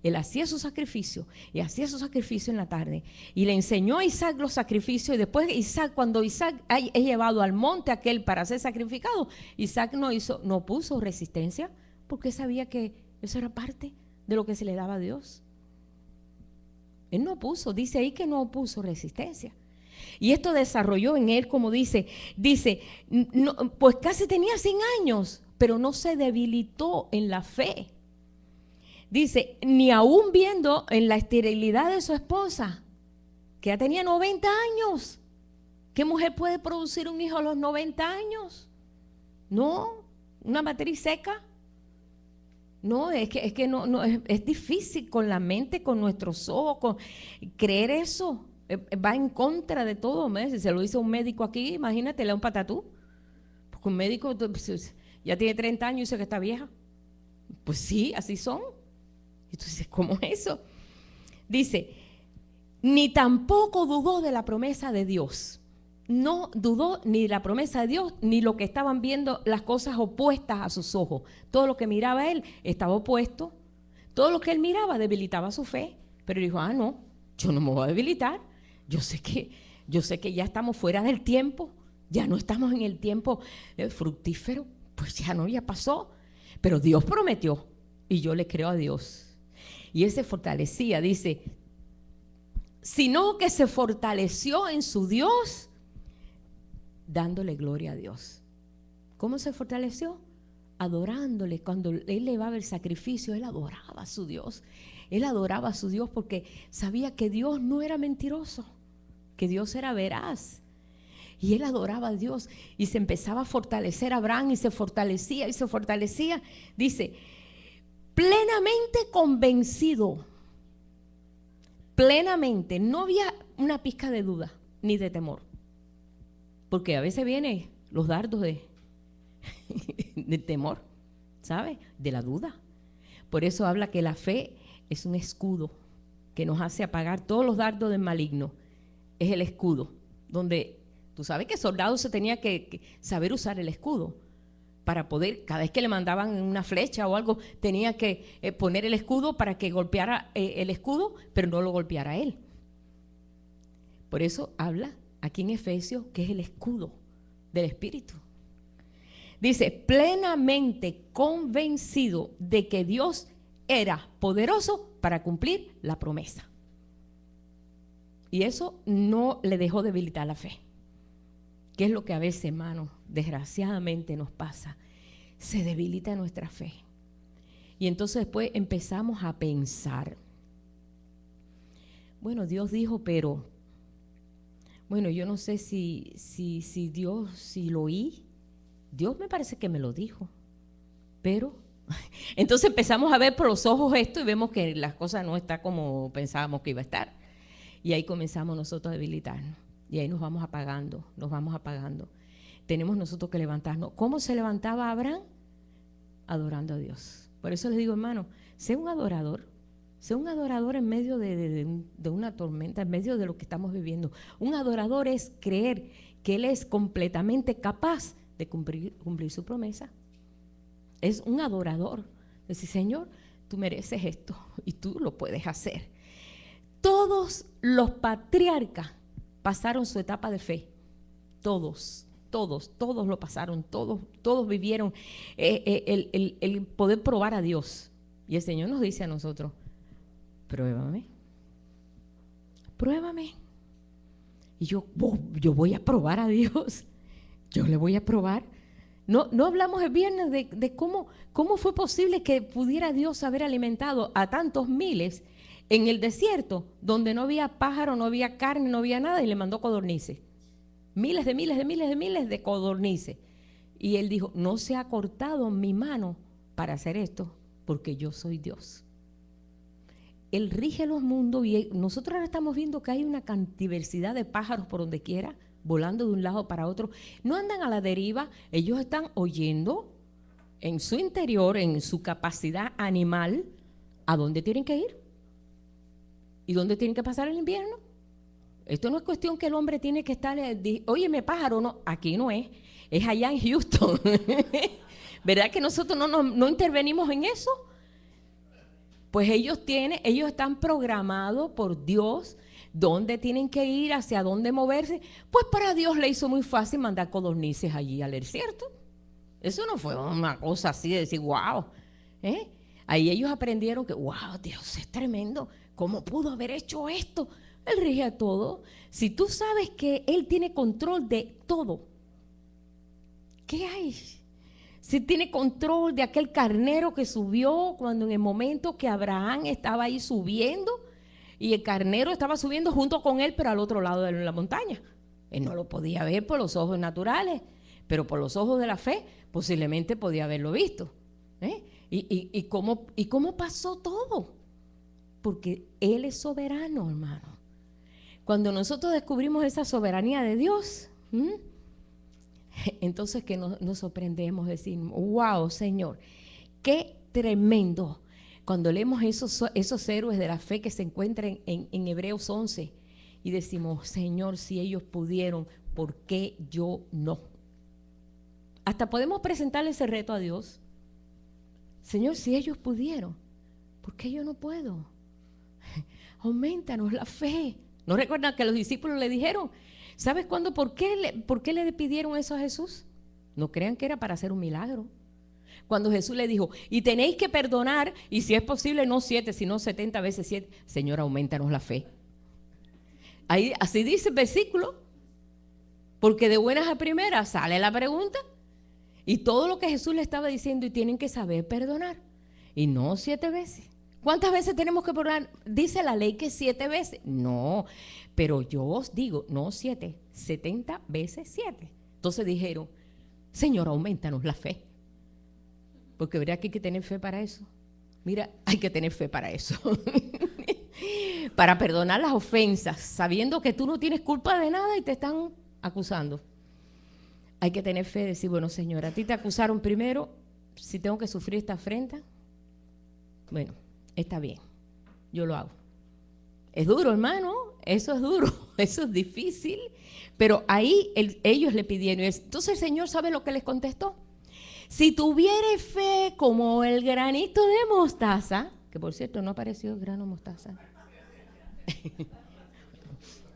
Él hacía su sacrificio y hacía su sacrificio en la tarde y le enseñó a Isaac los sacrificios, y después Isaac, cuando Isaac es llevado al monte aquel para ser sacrificado, Isaac no puso resistencia, porque sabía que eso era parte de lo que se le daba a Dios. Él no puso, dice ahí que no puso resistencia. Y esto desarrolló en él, como dice, no, pues casi tenía 100 años, pero no se debilitó en la fe. Dice, ni aún viendo en la esterilidad de su esposa, que ya tenía 90 años. ¿Qué mujer puede producir un hijo a los 90 años? No, una matriz seca. No, es que no es difícil con la mente, con nuestros ojos, creer eso. Va en contra de todo. Si se lo dice un médico aquí, imagínate, le da un patatú. Porque un médico ya tiene 30 años y dice que está vieja. Pues sí, así son. Entonces, ¿cómo es eso? Dice, ni tampoco dudó de la promesa de Dios. No dudó ni la promesa de Dios, ni lo que estaban viendo, las cosas opuestas a sus ojos. Todo lo que miraba él estaba opuesto. Todo lo que él miraba debilitaba su fe. Pero dijo, no, yo no me voy a debilitar. Yo sé que ya estamos fuera del tiempo. Ya no estamos en el tiempo fructífero. Pues ya pasó. Pero Dios prometió y yo le creo a Dios. Y él se fortalecía, dice, sino que se fortaleció en su Dios, dándole gloria a Dios. ¿Cómo se fortaleció? Adorándole. Cuando él llevaba el sacrificio, él adoraba a su Dios. Él adoraba a su Dios porque sabía que Dios no era mentiroso, que Dios era veraz. Y él adoraba a Dios y se empezaba a fortalecer a Abraham y se fortalecía y se fortalecía. Dice, plenamente convencido, plenamente, no había una pizca de duda ni de temor, porque a veces vienen los dardos del temor, ¿sabe? De la duda. Por eso habla que la fe es un escudo que nos hace apagar todos los dardos del maligno. Es el escudo, donde tú sabes que soldado se tenía que saber usar el escudo. Para poder, cada vez que le mandaban una flecha o algo, tenía que poner el escudo para que golpeara el escudo, pero no lo golpeara a él. Por eso habla aquí en Efesios que es el escudo del Espíritu. Dice, plenamente convencido de que Dios era poderoso para cumplir la promesa. Y eso no le dejó debilitar la fe. ¿Qué es lo que a veces, hermano, desgraciadamente nos pasa? Se debilita nuestra fe. Y entonces después empezamos a pensar, bueno, Dios dijo, pero, bueno, yo no sé si Dios, si lo oí. Dios me parece que me lo dijo, pero Entonces empezamos a ver por los ojos esto y vemos que las cosas no están como pensábamos que iba a estar. Y ahí comenzamos nosotros a debilitarnos. Y ahí nos vamos apagando, nos vamos apagando. Tenemos nosotros que levantarnos. ¿Cómo se levantaba Abraham? Adorando a Dios. Por eso les digo, hermano, sé un adorador. Sé un adorador en medio de una tormenta, en medio de lo que estamos viviendo. Un adorador es creer que Él es completamente capaz de cumplir su promesa. Es un adorador. Decir, Señor, tú mereces esto y tú lo puedes hacer. Todos los patriarcas pasaron su etapa de fe. Todos lo pasaron, todos vivieron el poder probar a Dios. Y el Señor nos dice a nosotros, pruébame. Y yo voy a probar a Dios. Yo le voy a probar. No hablamos el viernes de cómo fue posible que pudiera Dios haber alimentado a tantos miles en el desierto, donde no había pájaro, no había carne, no había nada, y le mandó codornices. Miles de codornices. Y Él dijo, no se ha cortado mi mano para hacer esto, porque yo soy Dios. Él rige los mundos y nosotros ahora estamos viendo que hay una diversidad de pájaros por donde quiera, volando de un lado para otro. No andan a la deriva, ellos están oyendo en su interior, en su capacidad animal, a dónde tienen que ir y dónde tienen que pasar el invierno. Esto no es cuestión que el hombre tiene que estar, óyeme pájaro, no, aquí no es allá en Houston. ¿Verdad que nosotros no intervenimos en eso? Pues ellos están programados por Dios, dónde tienen que ir, hacia dónde moverse. Pues para Dios le hizo muy fácil mandar codornices allí al desierto. Eso no fue una cosa así de decir, wow. Ahí ellos aprendieron que, wow, Dios es tremendo. ¿Cómo pudo haber hecho esto? Él rige a todo. Si tú sabes que Él tiene control de todo, ¿qué hay? Si tiene control de aquel carnero que subió cuando en el momento que Abraham estaba ahí subiendo y el carnero estaba subiendo junto con él, pero al otro lado de la montaña. Él no lo podía ver por los ojos naturales, pero por los ojos de la fe posiblemente podía haberlo visto. ¿Y cómo pasó todo? Porque Él es soberano, hermano. Cuando nosotros descubrimos esa soberanía de Dios, entonces que nos sorprendemos, decimos, wow, Señor, qué tremendo. Cuando leemos esos héroes de la fe que se encuentran en Hebreos 11 y decimos, Señor, si ellos pudieron, ¿por qué yo no? Hasta podemos presentarle ese reto a Dios. Señor, si ellos pudieron, ¿por qué yo no puedo? Aumentanos la fe. ¿No recuerdan que los discípulos le dijeron? ¿Sabes cuándo? ¿Por qué le pidieron eso a Jesús? No crean que era para hacer un milagro. Cuando Jesús le dijo, y tenéis que perdonar, y si es posible, no 7, sino 70 veces 7. Señor, aumentanos la fe. Ahí, así dice el versículo, porque de buenas a primeras sale la pregunta, y todo lo que Jesús le estaba diciendo, y tienen que saber perdonar, y no 7 veces. ¿Cuántas veces tenemos que perdonar? Dice la ley que 7 veces. No, pero yo os digo, no 7, 70 veces 7. Entonces dijeron, Señor, aumentanos la fe. Porque verá que hay que tener fe para eso. Mira, hay que tener fe para eso. Para perdonar las ofensas, sabiendo que tú no tienes culpa de nada y te están acusando. Hay que tener fe, decir, bueno, Señor, a ti te acusaron primero, si tengo que sufrir esta afrenta, bueno, está bien, yo lo hago. Es duro, hermano, eso es duro, eso es difícil, pero ahí ellos le pidieron. Entonces el Señor, ¿sabe lo que les contestó? Si tuviere fe como el granito de mostaza, que por cierto no apareció el grano de mostaza.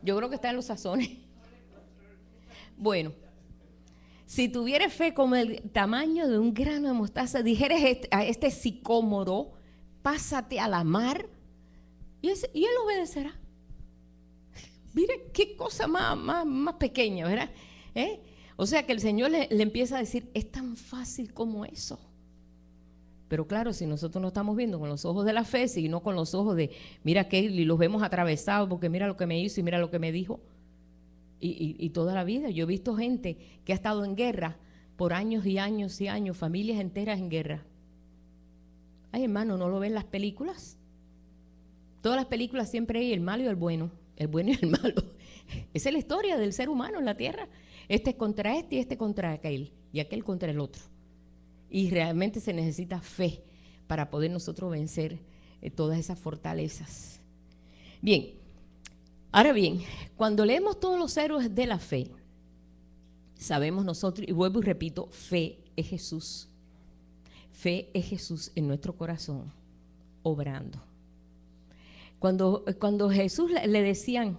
Yo creo que está en los sazones. Bueno, si tuviere fe como el tamaño de un grano de mostaza, dijeres a este sicómoro, pásate a la mar, y él obedecerá. Mire qué cosa más pequeña, ¿verdad? O sea que el Señor le empieza a decir, es tan fácil como eso. Pero claro, si nosotros no estamos viendo con los ojos de la fe, sino con los ojos de, mira que y los vemos atravesados, porque mira lo que me hizo y mira lo que me dijo. Y toda la vida, yo he visto gente que ha estado en guerra por años y años y años, familias enteras en guerra. Ay, hermano, ¿no lo ven las películas? Todas las películas siempre hay el malo y el bueno y el malo. Esa es la historia del ser humano en la tierra. Este es contra este y este contra aquel, y aquel contra el otro. Y realmente se necesita fe para poder nosotros vencer todas esas fortalezas. Bien, ahora bien, cuando leemos todos los héroes de la fe, sabemos nosotros, y vuelvo y repito, fe es Jesús. Fe es Jesús en nuestro corazón, obrando. Cuando Jesús le decían,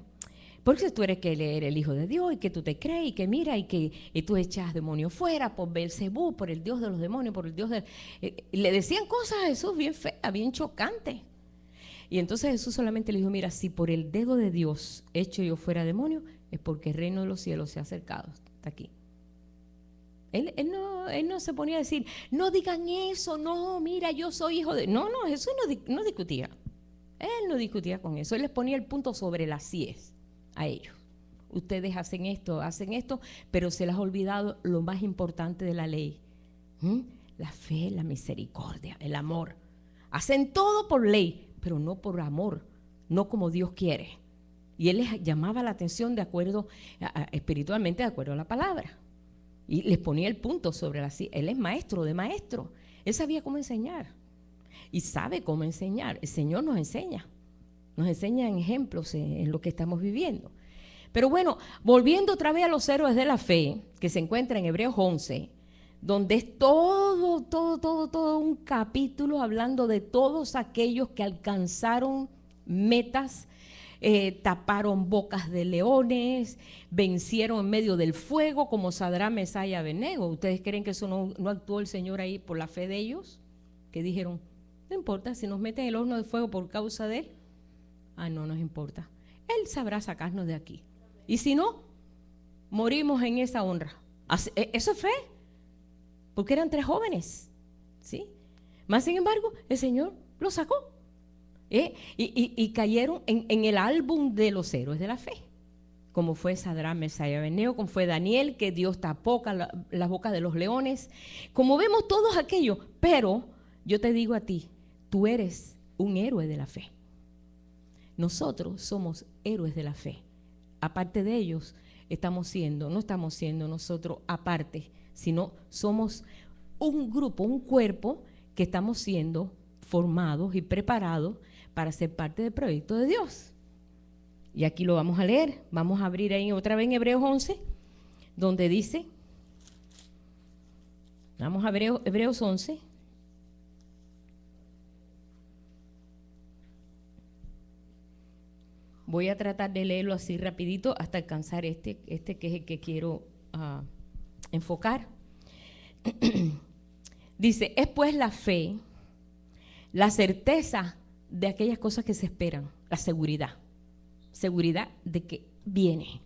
porque tú eres que él era el Hijo de Dios, y que tú te crees, y que mira, y que tú echas demonios fuera por Belcebú, por el Dios de los demonios, por el Dios de... le decían cosas a Jesús bien feas, bien chocantes. Y entonces Jesús solamente le dijo, mira, si por el dedo de Dios echo yo fuera demonio, es porque el reino de los cielos se ha acercado. Está aquí. Él no se ponía a decir, no digan eso, no, mira, yo soy hijo de... No, Jesús no discutía. Él no discutía con eso. Él les ponía el punto sobre las IES a ellos. Ustedes hacen esto, pero se les ha olvidado lo más importante de la ley. La fe, la misericordia, el amor. Hacen todo por ley, pero no por amor, no como Dios quiere. Y él les llamaba la atención de acuerdo, espiritualmente de acuerdo a la palabra. Y les ponía el punto sobre la IES. Él es maestro de maestros. Él sabía cómo enseñar. Y sabe cómo enseñar. El Señor nos enseña en ejemplos en lo que estamos viviendo. Pero bueno, volviendo otra vez a los héroes de la fe, que se encuentra en Hebreos 11, donde es todo un capítulo hablando de todos aquellos que alcanzaron metas, taparon bocas de leones, vencieron en medio del fuego como Sadrach, Mesach y Abednego. ¿Ustedes creen que eso no actuó el Señor ahí por la fe de ellos? Que dijeron, no importa, si nos meten en el horno de fuego por causa de Él, no nos importa. Él sabrá sacarnos de aquí. Y si no, morimos en esa honra. Eso es fe, porque eran 3 jóvenes, ¿sí? Más sin embargo, el Señor los sacó. Y cayeron en el álbum de los héroes de la fe, como fue Sadrach, Mesach y Abednego, como fue Daniel, que Dios tapó las bocas de los leones, como vemos todos aquellos. Pero yo te digo a ti, tú eres un héroe de la fe. Nosotros somos héroes de la fe. Aparte de ellos, no estamos siendo nosotros aparte, sino somos un grupo, un cuerpo que estamos siendo formados y preparados para ser parte del proyecto de Dios. Y aquí lo vamos a leer. Vamos a abrir ahí otra vez en Hebreos 11, donde dice, vamos a Hebreos 11. Voy a tratar de leerlo así rapidito hasta alcanzar este que es el que quiero enfocar. Dice, es pues la fe, la certeza de aquellas cosas que se esperan, la seguridad de que viene.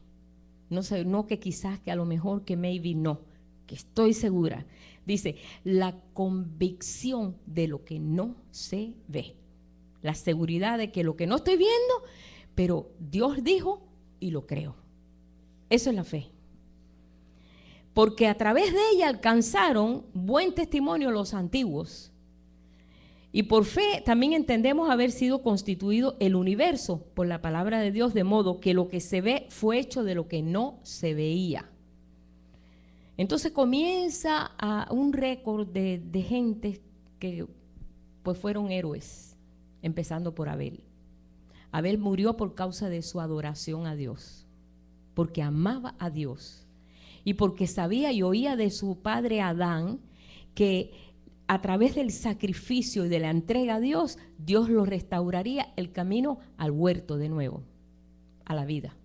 No que quizás, que a lo mejor, que maybe no, que estoy segura. Dice, la convicción de lo que no se ve. La seguridad de que lo que no estoy viendo, pero Dios dijo y lo creo. Eso es la fe. Porque a través de ella alcanzaron buen testimonio los antiguos. Y por fe también entendemos haber sido constituido el universo por la palabra de Dios, de modo que lo que se ve fue hecho de lo que no se veía. Entonces comienza un récord de gente que pues fueron héroes, empezando por Abel. Abel murió por causa de su adoración a Dios, porque amaba a Dios y porque sabía y oía de su padre Adán que a través del sacrificio y de la entrega a Dios, Dios lo restauraría el camino al huerto de nuevo, a la vida.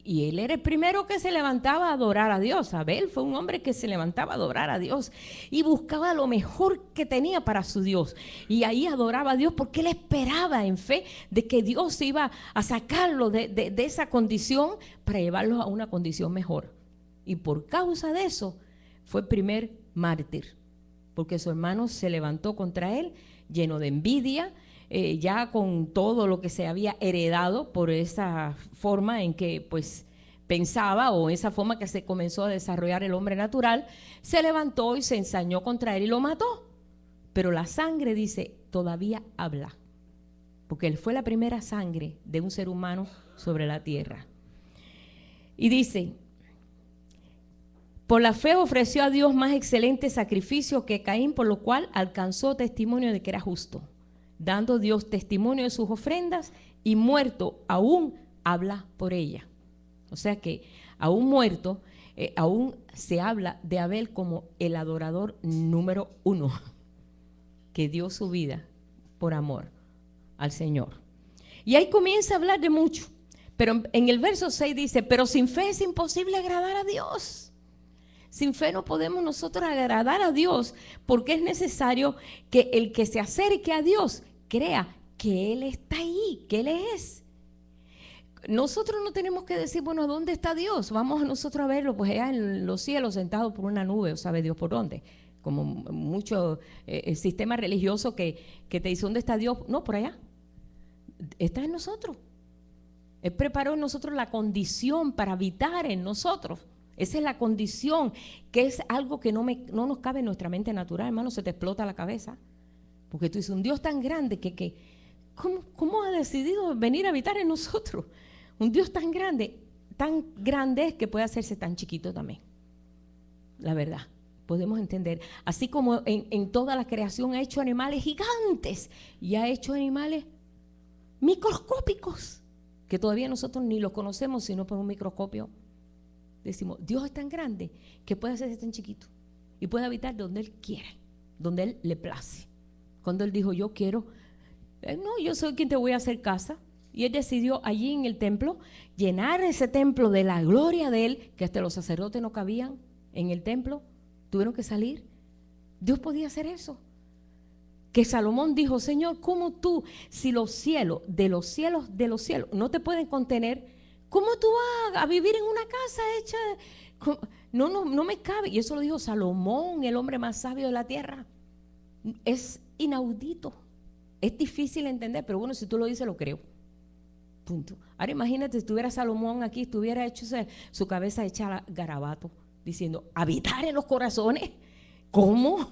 Y él era el primero que se levantaba a adorar a Dios. Abel fue un hombre que se levantaba a adorar a Dios y buscaba lo mejor que tenía para su Dios. Y ahí adoraba a Dios porque él esperaba en fe de que Dios iba a sacarlo de esa condición para llevarlo a una condición mejor. Y por causa de eso fue el primer mártir, porque su hermano se levantó contra él lleno de envidia, ya con todo lo que se había heredado por esa forma en que pues pensaba, o esa forma que se comenzó a desarrollar el hombre natural, se levantó y se ensañó contra él y lo mató. pero la sangre, dice, todavía habla, porque él fue la primera sangre de un ser humano sobre la tierra. Y dice, por la fe ofreció a Dios más excelente sacrificio que Caín, por lo cual alcanzó testimonio de que era justo, dando Dios testimonio de sus ofrendas, y muerto aún habla por ella. O sea que aún muerto, aún se habla de Abel como el adorador número 1, que dio su vida por amor al Señor. Y ahí comienza a hablar de mucho, pero en el verso 6 dice, pero sin fe es imposible agradar a Dios. Sin fe no podemos nosotros agradar a Dios, porque es necesario que el que se acerque a Dios crea que Él está ahí, que Él es. Nosotros no tenemos que decir, bueno, ¿dónde está Dios? Vamos a nosotros a verlo, pues allá en los cielos, sentado por una nube, o sabe Dios por dónde. Como mucho sistema religioso que te dice, ¿dónde está Dios? No, por allá. Está en nosotros. Él preparó en nosotros la condición para habitar en nosotros. Esa es la condición, que es algo que no nos cabe en nuestra mente natural, hermano, se te explota la cabeza. Porque tú dices, un Dios tan grande ¿cómo ha decidido venir a habitar en nosotros? Un Dios tan grande es que puede hacerse tan chiquito también. La verdad, podemos entender. Así como en toda la creación ha hecho animales gigantes y ha hecho animales microscópicos, que todavía nosotros ni los conocemos sino por un microscopio. Decimos, Dios es tan grande que puede hacerse tan chiquito y puede habitar donde Él quiere, donde Él le place. Cuando Él dijo, yo quiero, no, yo soy quien te voy a hacer casa. Y Él decidió allí en el templo llenar ese templo de la gloria de Él, que hasta los sacerdotes no cabían en el templo, tuvieron que salir. Dios podía hacer eso. Que Salomón dijo, Señor, ¿cómo tú, si los cielos, de los cielos, no te pueden contener, ¿cómo tú vas a vivir en una casa hecha? No me cabe. Y eso lo dijo Salomón, el hombre más sabio de la tierra. Es inaudito. Es difícil entender, pero bueno, si tú lo dices, lo creo. Punto. Ahora imagínate si estuviera Salomón aquí, estuviera hecho su cabeza hecha a garabato, diciendo, habitar en los corazones. ¿Cómo?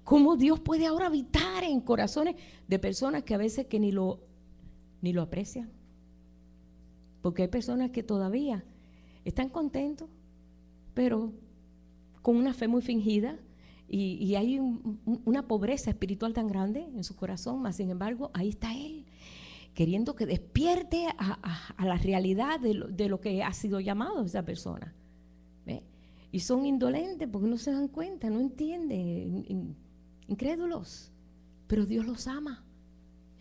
¿Cómo Dios puede ahora habitar en corazones de personas que a veces que ni lo aprecian? Porque hay personas que todavía están contentos, pero con una fe muy fingida, y hay una pobreza espiritual tan grande en su corazón, mas sin embargo, ahí está Él, queriendo que despierte a la realidad de lo que ha sido llamado esa persona. ¿Ve? Y son indolentes porque no se dan cuenta, no entienden, incrédulos, pero Dios los ama.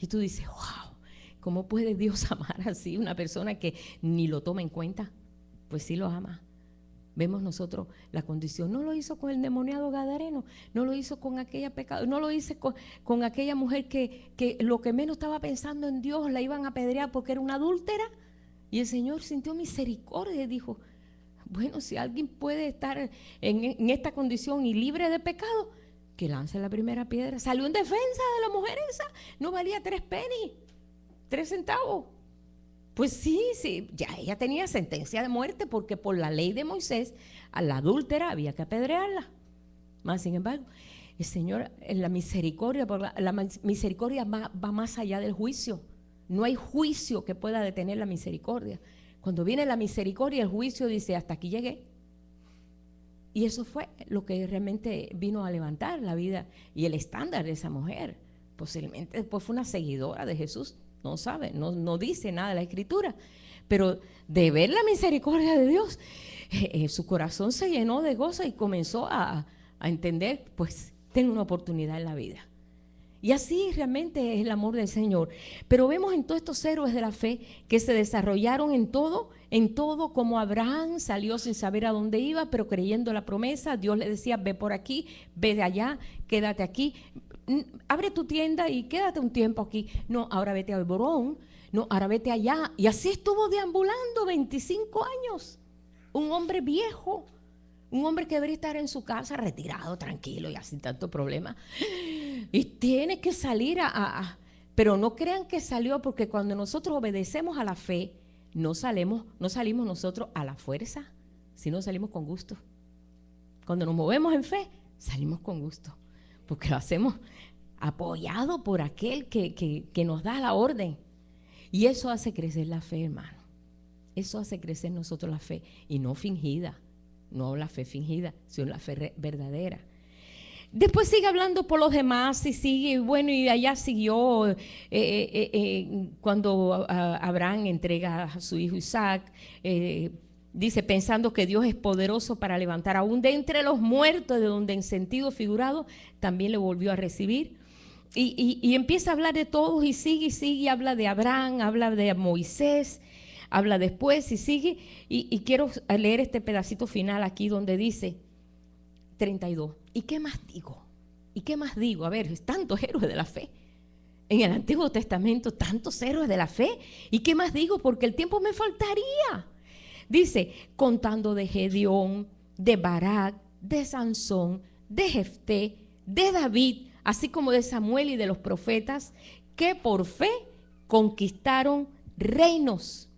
Y tú dices, wow, ¿cómo puede Dios amar así una persona que ni lo toma en cuenta? Pues sí lo ama. Vemos nosotros la condición. No lo hizo con el endemoniado gadareno, no lo hizo con aquella pecado, no lo hizo con aquella mujer que lo que menos estaba pensando en Dios, la iban a apedrear porque era una adúltera. Y el Señor sintió misericordia y dijo, bueno, si alguien puede estar en esta condición y libre de pecado, que lance la primera piedra. Salió en defensa de la mujer esa, no valía 3 pennies, 3 centavos. Pues sí, ya ella tenía sentencia de muerte porque por la ley de Moisés a la adúltera había que apedrearla. Más sin embargo, el Señor en la misericordia, la misericordia va más allá del juicio. No hay juicio que pueda detener la misericordia. Cuando viene la misericordia, el juicio dice, hasta aquí llegué. Y eso fue lo que realmente vino a levantar la vida y el estándar de esa mujer. Posiblemente después fue una seguidora de Jesús. No sabe, no dice nada de la Escritura, pero de ver la misericordia de Dios, su corazón se llenó de gozo y comenzó a entender, pues tengo una oportunidad en la vida. Y así realmente es el amor del Señor. Pero vemos en todos estos héroes de la fe que se desarrollaron en todo, como Abraham salió sin saber a dónde iba, pero creyendo la promesa. Dios le decía, ve por aquí, ve de allá, quédate aquí. Abre tu tienda y quédate un tiempo aquí. No, ahora vete a Hebrón. No, ahora vete allá. Y así estuvo deambulando 25 años. Un hombre viejo, un hombre que debería estar en su casa retirado, tranquilo y sin tanto problema. Y tiene que salir pero no crean que salió, porque cuando nosotros obedecemos a la fe, no salimos nosotros a la fuerza, sino salimos con gusto. Cuando nos movemos en fe, salimos con gusto, porque lo hacemos apoyado por aquel que nos da la orden. Y eso hace crecer la fe, hermano. Eso hace crecer en nosotros la fe, y no fingida, no la fe fingida, sino la fe verdadera. Después sigue hablando por los demás y sigue, bueno, y allá siguió cuando Abraham entrega a su hijo Isaac, dice, pensando que Dios es poderoso para levantar aún de entre los muertos, de donde en sentido figurado también le volvió a recibir. Y empieza a hablar de todos y sigue, habla de Abraham, habla de Moisés, habla después y sigue. Y quiero leer este pedacito final aquí donde dice 32. ¿Y qué más digo? ¿Y qué más digo? A ver, tantos héroes de la fe. En el Antiguo Testamento, tantos héroes de la fe. ¿Y qué más digo? Porque el tiempo me faltaría. Dice, contando de Gedeón, de Barak, de Sansón, de Jefté, de David, así como de Samuel y de los profetas, que por fe conquistaron reinos,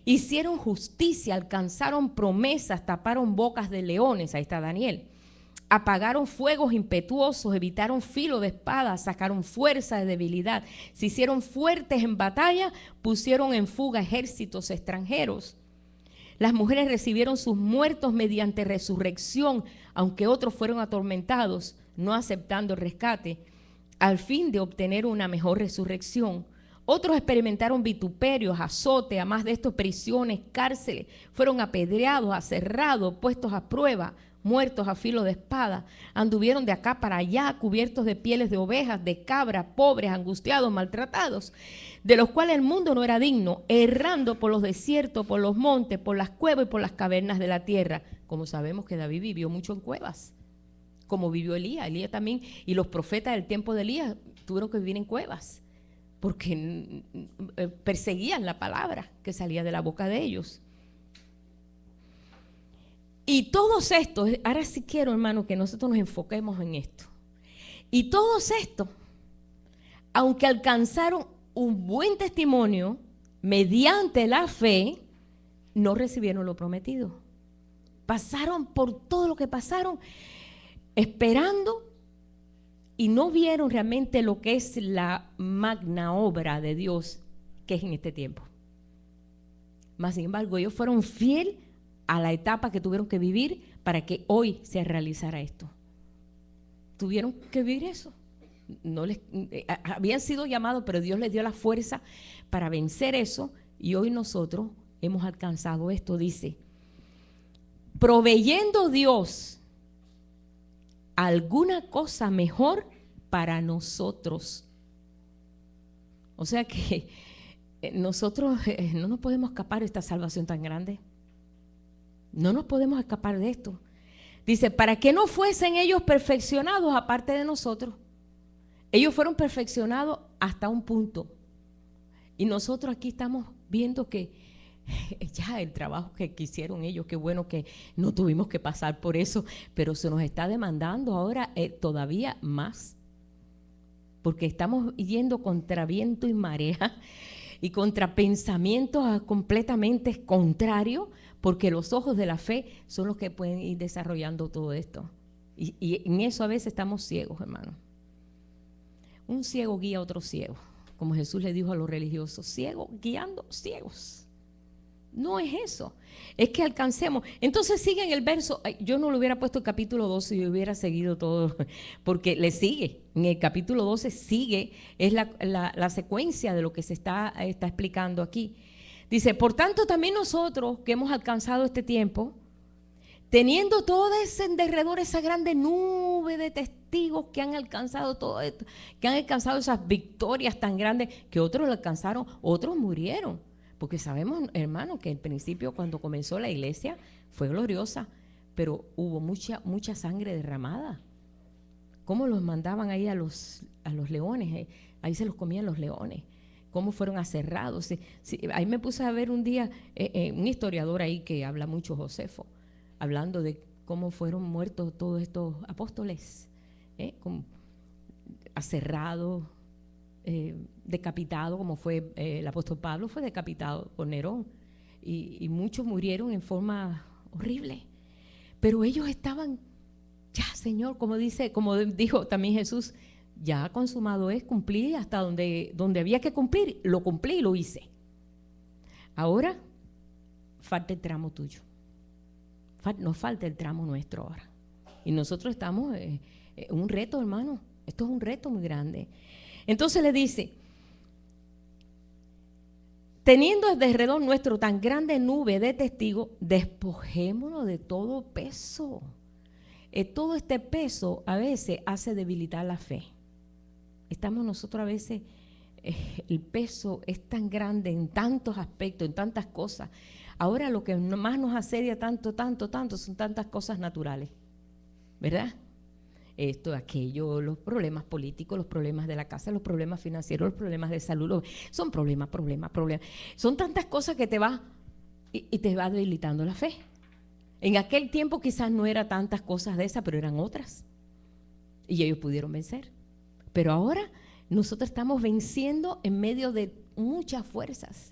hicieron justicia, alcanzaron promesas, taparon bocas de leones, ahí está Daniel, apagaron fuegos impetuosos, evitaron filo de espada, sacaron fuerza de debilidad, se hicieron fuertes en batalla, pusieron en fuga ejércitos extranjeros. Las mujeres recibieron sus muertos mediante resurrección, aunque otros fueron atormentados, no aceptando el rescate, al fin de obtener una mejor resurrección. Otros experimentaron vituperios, azote, a más de estos prisiones, cárceles, fueron apedreados, aserrados, puestos a prueba, muertos a filo de espada, anduvieron de acá para allá, cubiertos de pieles de ovejas, de cabras, pobres, angustiados, maltratados, de los cuales el mundo no era digno, errando por los desiertos, por los montes, por las cuevas y por las cavernas de la tierra. Como sabemos que David vivió mucho en cuevas, como vivió Elías también, y los profetas del tiempo de Elías tuvieron que vivir en cuevas, porque perseguían la palabra que salía de la boca de ellos. Y todos estos, ahora sí quiero, hermano, que nosotros nos enfoquemos en esto. Y todos estos, aunque alcanzaron un buen testimonio mediante la fe, no recibieron lo prometido. Pasaron por todo lo que pasaron, esperando, y no vieron realmente lo que es la magna obra de Dios que es en este tiempo. Mas, sin embargo, ellos fueron fieles a la etapa que tuvieron que vivir para que hoy se realizara esto. Tuvieron que vivir eso. No les, habían sido llamados, pero Dios les dio la fuerza para vencer eso, y hoy nosotros hemos alcanzado esto. Dice, proveyendo Dios alguna cosa mejor para nosotros. O sea que nosotros no nos podemos escapar de esta salvación tan grande. No nos podemos escapar de esto. Dice, para que no fuesen ellos perfeccionados aparte de nosotros. Ellos fueron perfeccionados hasta un punto. Y nosotros aquí estamos viendo que ya el trabajo que hicieron ellos, qué bueno que no tuvimos que pasar por eso, pero se nos está demandando ahora todavía más. Porque estamos yendo contra viento y marea y contra pensamientos completamente contrarios, porque los ojos de la fe son los que pueden ir desarrollando todo esto. Y en eso a veces estamos ciegos, hermano. Un ciego guía a otro ciego, como Jesús le dijo a los religiosos, ciegos guiando ciegos. No es eso, es que alcancemos. Entonces sigue en el verso, yo no lo hubiera puesto el capítulo 12 y hubiera seguido todo, porque le sigue, en el capítulo 12 sigue, es la secuencia de lo que se está explicando aquí. Dice, por tanto también nosotros que hemos alcanzado este tiempo, teniendo todo ese en derredor, esa grande nube de testigos que han alcanzado todo esto, que han alcanzado esas victorias tan grandes, que otros lo alcanzaron, otros murieron. Porque sabemos, hermano, que al principio cuando comenzó la iglesia fue gloriosa, pero hubo mucha sangre derramada. ¿Cómo los mandaban ahí a los leones? Ahí se los comían los leones. ¿Cómo fueron aserrados? Ahí me puse a ver un día un historiador ahí que habla mucho, Josefo, hablando de cómo fueron muertos todos estos apóstoles, aserrados, decapitado, como fue el apóstol Pablo, fue decapitado por Nerón, y muchos murieron en forma horrible, pero ellos estaban ya, Señor, como dijo también Jesús, ya consumado es, cumplí hasta donde había que cumplir, lo cumplí y lo hice. Ahora falta el tramo tuyo, nos falta el tramo nuestro ahora. Y nosotros estamos en un reto, hermano, esto es un reto muy grande. Entonces le dice, teniendo el derredor nuestro tan grande nube de testigos, despojémonos de todo peso. Todo este peso a veces hace debilitar la fe. Estamos nosotros a veces, el peso es tan grande en tantos aspectos, en tantas cosas. Ahora lo que más nos asedia tanto, son tantas cosas naturales, ¿verdad? Esto, aquello, los problemas políticos, los problemas de la casa, los problemas financieros, los problemas de salud, son problemas. Son tantas cosas que te va y te va debilitando la fe. En aquel tiempo quizás no eran tantas cosas de esas, pero eran otras. Y ellos pudieron vencer. Pero ahora nosotros estamos venciendo en medio de muchas fuerzas,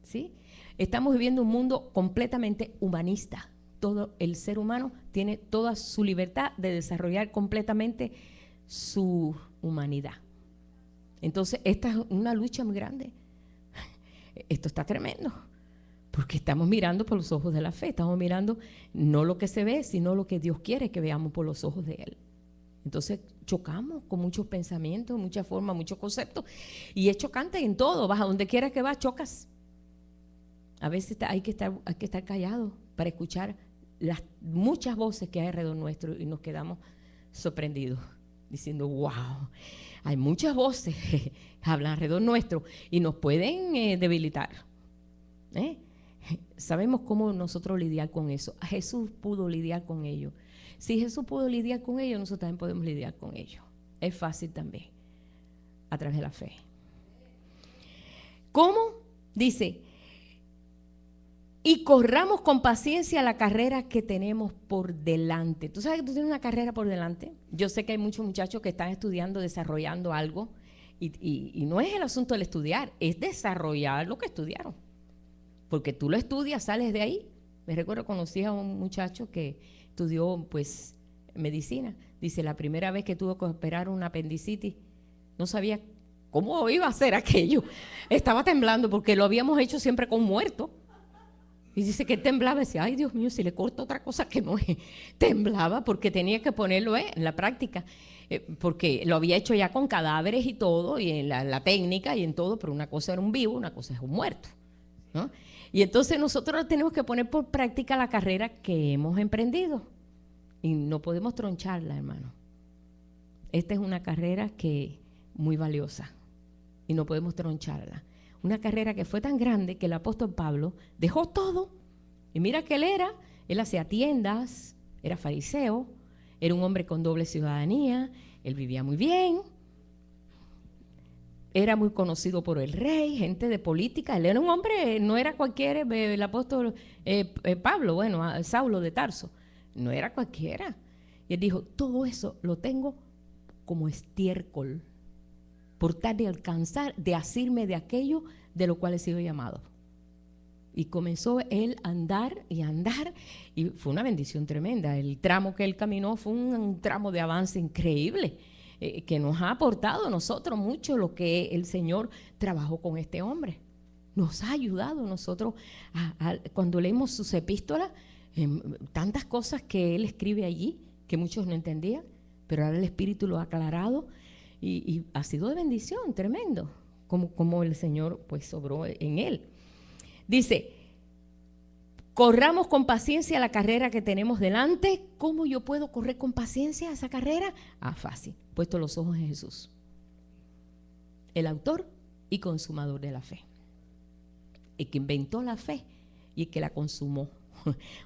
¿sí? Estamos viviendo un mundo completamente humanista. Todo el ser humano tiene toda su libertad de desarrollar completamente su humanidad. Entonces, esta es una lucha muy grande. Esto está tremendo, porque estamos mirando por los ojos de la fe, estamos mirando no lo que se ve, sino lo que Dios quiere que veamos por los ojos de Él. Entonces chocamos con muchos pensamientos, muchas formas, muchos conceptos, y es chocante en todo, vas a donde quiera que vas, chocas. A veces hay que estar callado para escuchar las muchas voces que hay alrededor nuestro y nos quedamos sorprendidos, diciendo, wow, hay muchas voces que hablan alrededor nuestro y nos pueden debilitar. Sabemos cómo nosotros lidiar con eso. Jesús pudo lidiar con ello. Si Jesús pudo lidiar con ello, nosotros también podemos lidiar con ello. Es fácil también, a través de la fe. ¿Cómo? Dice, y corramos con paciencia la carrera que tenemos por delante. ¿Tú sabes que tú tienes una carrera por delante? Yo sé que hay muchos muchachos que están estudiando, desarrollando algo, y no es el asunto del estudiar, es desarrollar lo que estudiaron. Porque tú lo estudias, sales de ahí. Me recuerdo, conocí a un muchacho que estudió pues medicina. Dice, la primera vez que tuvo que operar una apendicitis, no sabía cómo iba a hacer aquello. Estaba temblando porque lo habíamos hecho siempre con muerto. Y dice que temblaba, decía, ay Dios mío, si le corto otra cosa que no es. Temblaba porque tenía que ponerlo en la práctica, porque lo había hecho ya con cadáveres y todo, y en la técnica y en todo, pero una cosa era un vivo, una cosa es un muerto, ¿no? Y entonces nosotros tenemos que poner por práctica la carrera que hemos emprendido. Y no podemos troncharla, hermano. Esta es una carrera que muy valiosa y no podemos troncharla. Una carrera que fue tan grande que el apóstol Pablo dejó todo. Y mira que él hacía tiendas, era fariseo, era un hombre con doble ciudadanía, él vivía muy bien, era muy conocido por el rey, gente de política. Él era un hombre, no era cualquiera, el apóstol Pablo, bueno, Saulo de Tarso, no era cualquiera. Y él dijo, todo eso lo tengo como estiércol, por tal de alcanzar, de asirme de aquello de lo cual he sido llamado. Y comenzó él a andar, y fue una bendición tremenda. El tramo que él caminó fue un tramo de avance increíble, que nos ha aportado a nosotros mucho lo que el Señor trabajó con este hombre. Nos ha ayudado nosotros, cuando leemos sus epístolas, tantas cosas que él escribe allí, que muchos no entendían, pero ahora el Espíritu lo ha aclarado, y ha sido de bendición, tremendo, como el Señor pues obró en él. Dice, corramos con paciencia la carrera que tenemos delante. ¿Cómo yo puedo correr con paciencia esa carrera? Fácil, puesto los ojos en Jesús, el autor y consumador de la fe, el que inventó la fe y el que la consumó.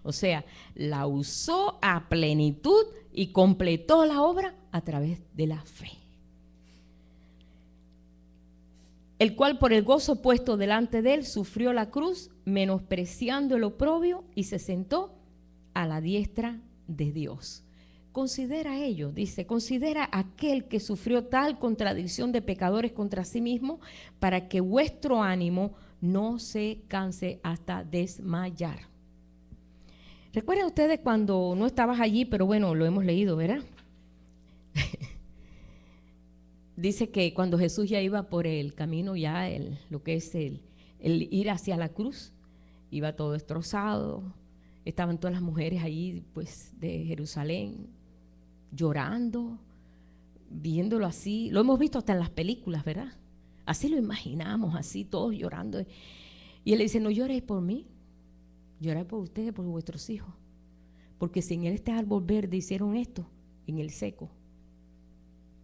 O sea, la usó a plenitud y completó la obra a través de la fe. El cual por el gozo puesto delante de él sufrió la cruz, menospreciando el oprobio, y se sentó a la diestra de Dios. Considera ello, dice, considera aquel que sufrió tal contradicción de pecadores contra sí mismo, para que vuestro ánimo no se canse hasta desmayar. ¿Recuerdan ustedes cuando no estabas allí, pero bueno, lo hemos leído, ¿verdad? dice que cuando Jesús ya iba por el camino, ya lo que es el ir hacia la cruz, iba todo destrozado, estaban todas las mujeres allí pues de Jerusalén llorando, viéndolo así. Lo hemos visto hasta en las películas, ¿verdad? Así lo imaginamos, así todos llorando. Y él le dice, no lloréis por mí, llorad por ustedes, por vuestros hijos, porque si en este árbol verde hicieron esto, en el seco,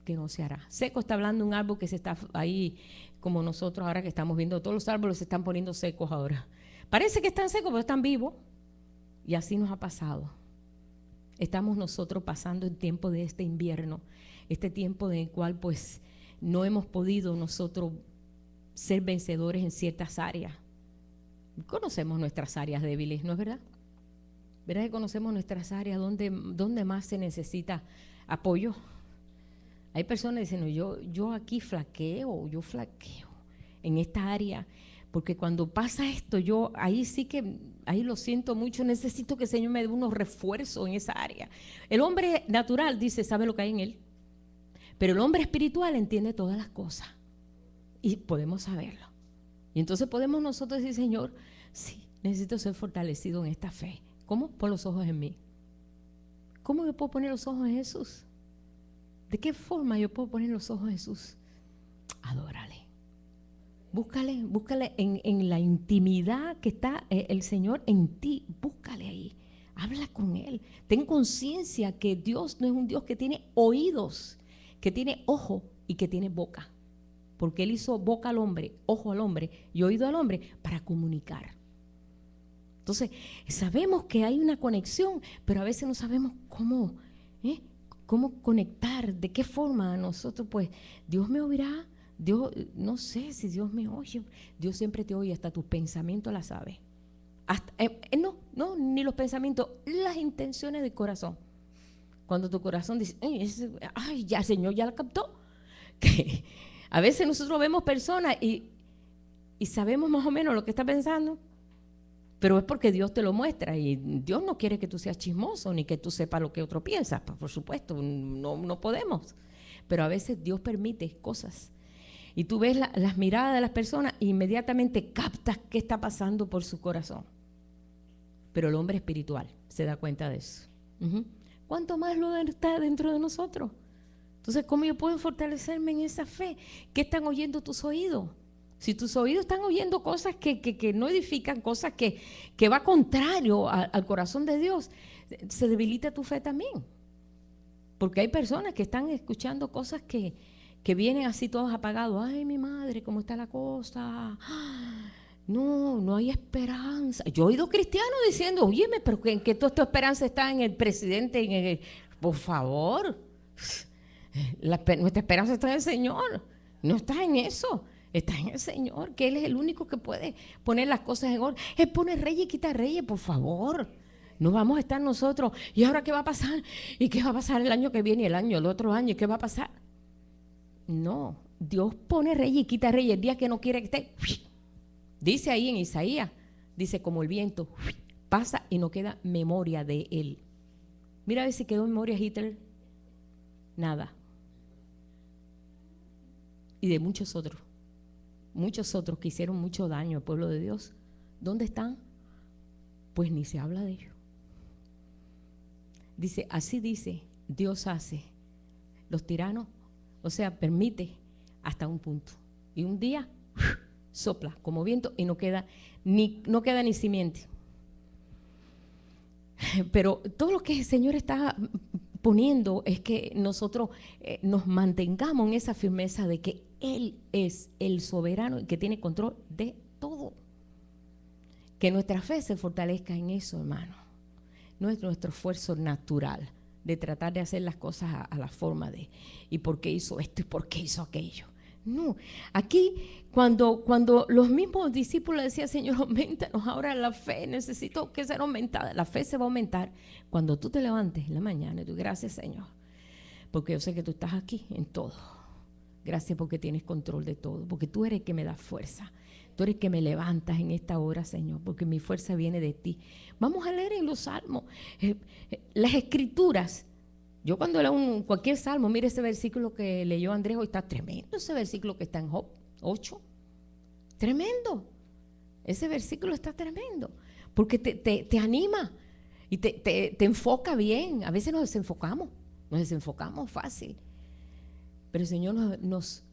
que no se hará. Seco está hablando de un árbol que se está ahí, como nosotros ahora que estamos viendo, todos los árboles se están poniendo secos ahora. Parece que están secos, pero están vivos. Y así nos ha pasado. Estamos nosotros pasando el tiempo de este invierno, este tiempo en el cual pues no hemos podido nosotros ser vencedores en ciertas áreas. Conocemos nuestras áreas débiles, ¿no es verdad? ¿Verdad que conocemos nuestras áreas donde más se necesita apoyo? Hay personas que dicen, no, yo aquí flaqueo en esta área, porque cuando pasa esto, ahí lo siento mucho, necesito que el Señor me dé unos refuerzos en esa área. El hombre natural dice, sabe lo que hay en él, pero el hombre espiritual entiende todas las cosas y podemos saberlo. Y entonces podemos nosotros decir, Señor, sí, necesito ser fortalecido en esta fe. ¿Cómo? Pon los ojos en mí. ¿Cómo yo puedo poner los ojos en Jesús? ¿De qué forma yo puedo poner los ojos en Jesús? Adórale. Búscale en la intimidad que está el Señor en ti. Búscale ahí. Habla con Él. Ten conciencia que Dios no es un Dios que tiene oídos, que tiene ojo y que tiene boca. Porque Él hizo boca al hombre, ojo al hombre y oído al hombre para comunicar. Entonces, sabemos que hay una conexión, pero a veces no sabemos cómo conectar, de qué forma nosotros, pues, Dios me oirá, Dios, no sé si Dios me oye, Dios siempre te oye, hasta tus pensamientos la sabe. Hasta, ni los pensamientos, las intenciones del corazón. Cuando tu corazón dice, ay, ya, Señor, ya la captó. Que a veces nosotros vemos personas y sabemos más o menos lo que está pensando, pero es porque Dios te lo muestra y Dios no quiere que tú seas chismoso ni que tú sepas lo que otro piensa. Por supuesto, no podemos. Pero a veces Dios permite cosas y tú ves las miradas de las personas e inmediatamente captas qué está pasando por su corazón. Pero el hombre espiritual se da cuenta de eso. ¿Cuánto más lo está dentro de nosotros? Entonces, ¿cómo yo puedo fortalecerme en esa fe? ¿Qué están oyendo tus oídos? Si tus oídos están oyendo cosas que no edifican, cosas que va contrario al corazón de Dios, se debilita tu fe también. Porque hay personas que están escuchando cosas que vienen así todos apagados. Ay, mi madre, ¿cómo está la cosa? No hay esperanza. Yo he oído cristianos diciendo, óyeme, pero ¿en qué toda tu esperanza está en el presidente? Por favor, nuestra esperanza está en el Señor, no está en eso. Está en el Señor, que Él es el único que puede poner las cosas en orden. Él pone reyes y quita reyes, por favor. No vamos a estar nosotros. ¿Y ahora qué va a pasar? ¿Y qué va a pasar el año que viene, el otro año? ¿Y qué va a pasar? No, Dios pone reyes y quita reyes. El día que no quiere que esté, dice ahí en Isaías, dice como el viento, pasa y no queda memoria de Él. Mira a ver si quedó memoria Hitler. Nada. Y de muchos otros que hicieron mucho daño al pueblo de Dios, ¿dónde están? Pues ni se habla de ellos. Dice, así dice, Dios hace los tiranos, o sea, permite hasta un punto. Y un día sopla como viento y no queda ni simiente. Pero todo lo que el Señor está poniendo es que nosotros nos mantengamos en esa firmeza de que Él es el soberano y que tiene control de todo. Que nuestra fe se fortalezca en eso, hermano. No es nuestro esfuerzo natural de tratar de hacer las cosas a la forma de ¿y por qué hizo esto y por qué hizo aquello? No, aquí cuando los mismos discípulos decían, Señor, aumentanos ahora la fe, necesito que sea aumentada. La fe se va a aumentar cuando tú te levantes en la mañana y tú, gracias, Señor, porque yo sé que tú estás aquí en todo. Gracias porque tienes control de todo, porque tú eres el que me da fuerza. Tú eres el que me levantas en esta hora, Señor, porque mi fuerza viene de ti. Vamos a leer en los salmos las escrituras. Yo cuando leo cualquier salmo, mire ese versículo que leyó Andrés hoy, está tremendo ese versículo que está en Job 8. Tremendo. Ese versículo está tremendo. Porque te anima y te enfoca bien. A veces nos desenfocamos fácil. Pero el Señor nos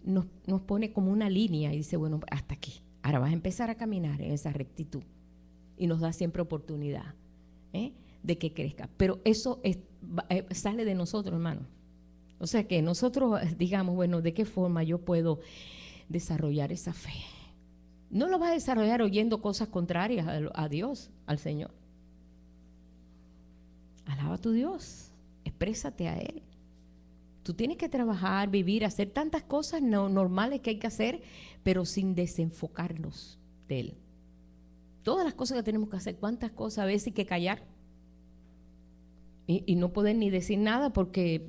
pone como una línea y dice, bueno, hasta aquí. Ahora vas a empezar a caminar en esa rectitud. Y nos da siempre oportunidad de que crezca. Pero eso sale de nosotros, hermano. O sea que nosotros digamos, bueno, ¿de qué forma yo puedo desarrollar esa fe? No lo vas a desarrollar oyendo cosas contrarias a Dios, al Señor. Alaba a tu Dios, exprésate a Él. Tú tienes que trabajar, vivir, hacer tantas cosas normales que hay que hacer, pero sin desenfocarnos de Él. Todas las cosas que tenemos que hacer, cuántas cosas a veces hay que callar y no poder ni decir nada porque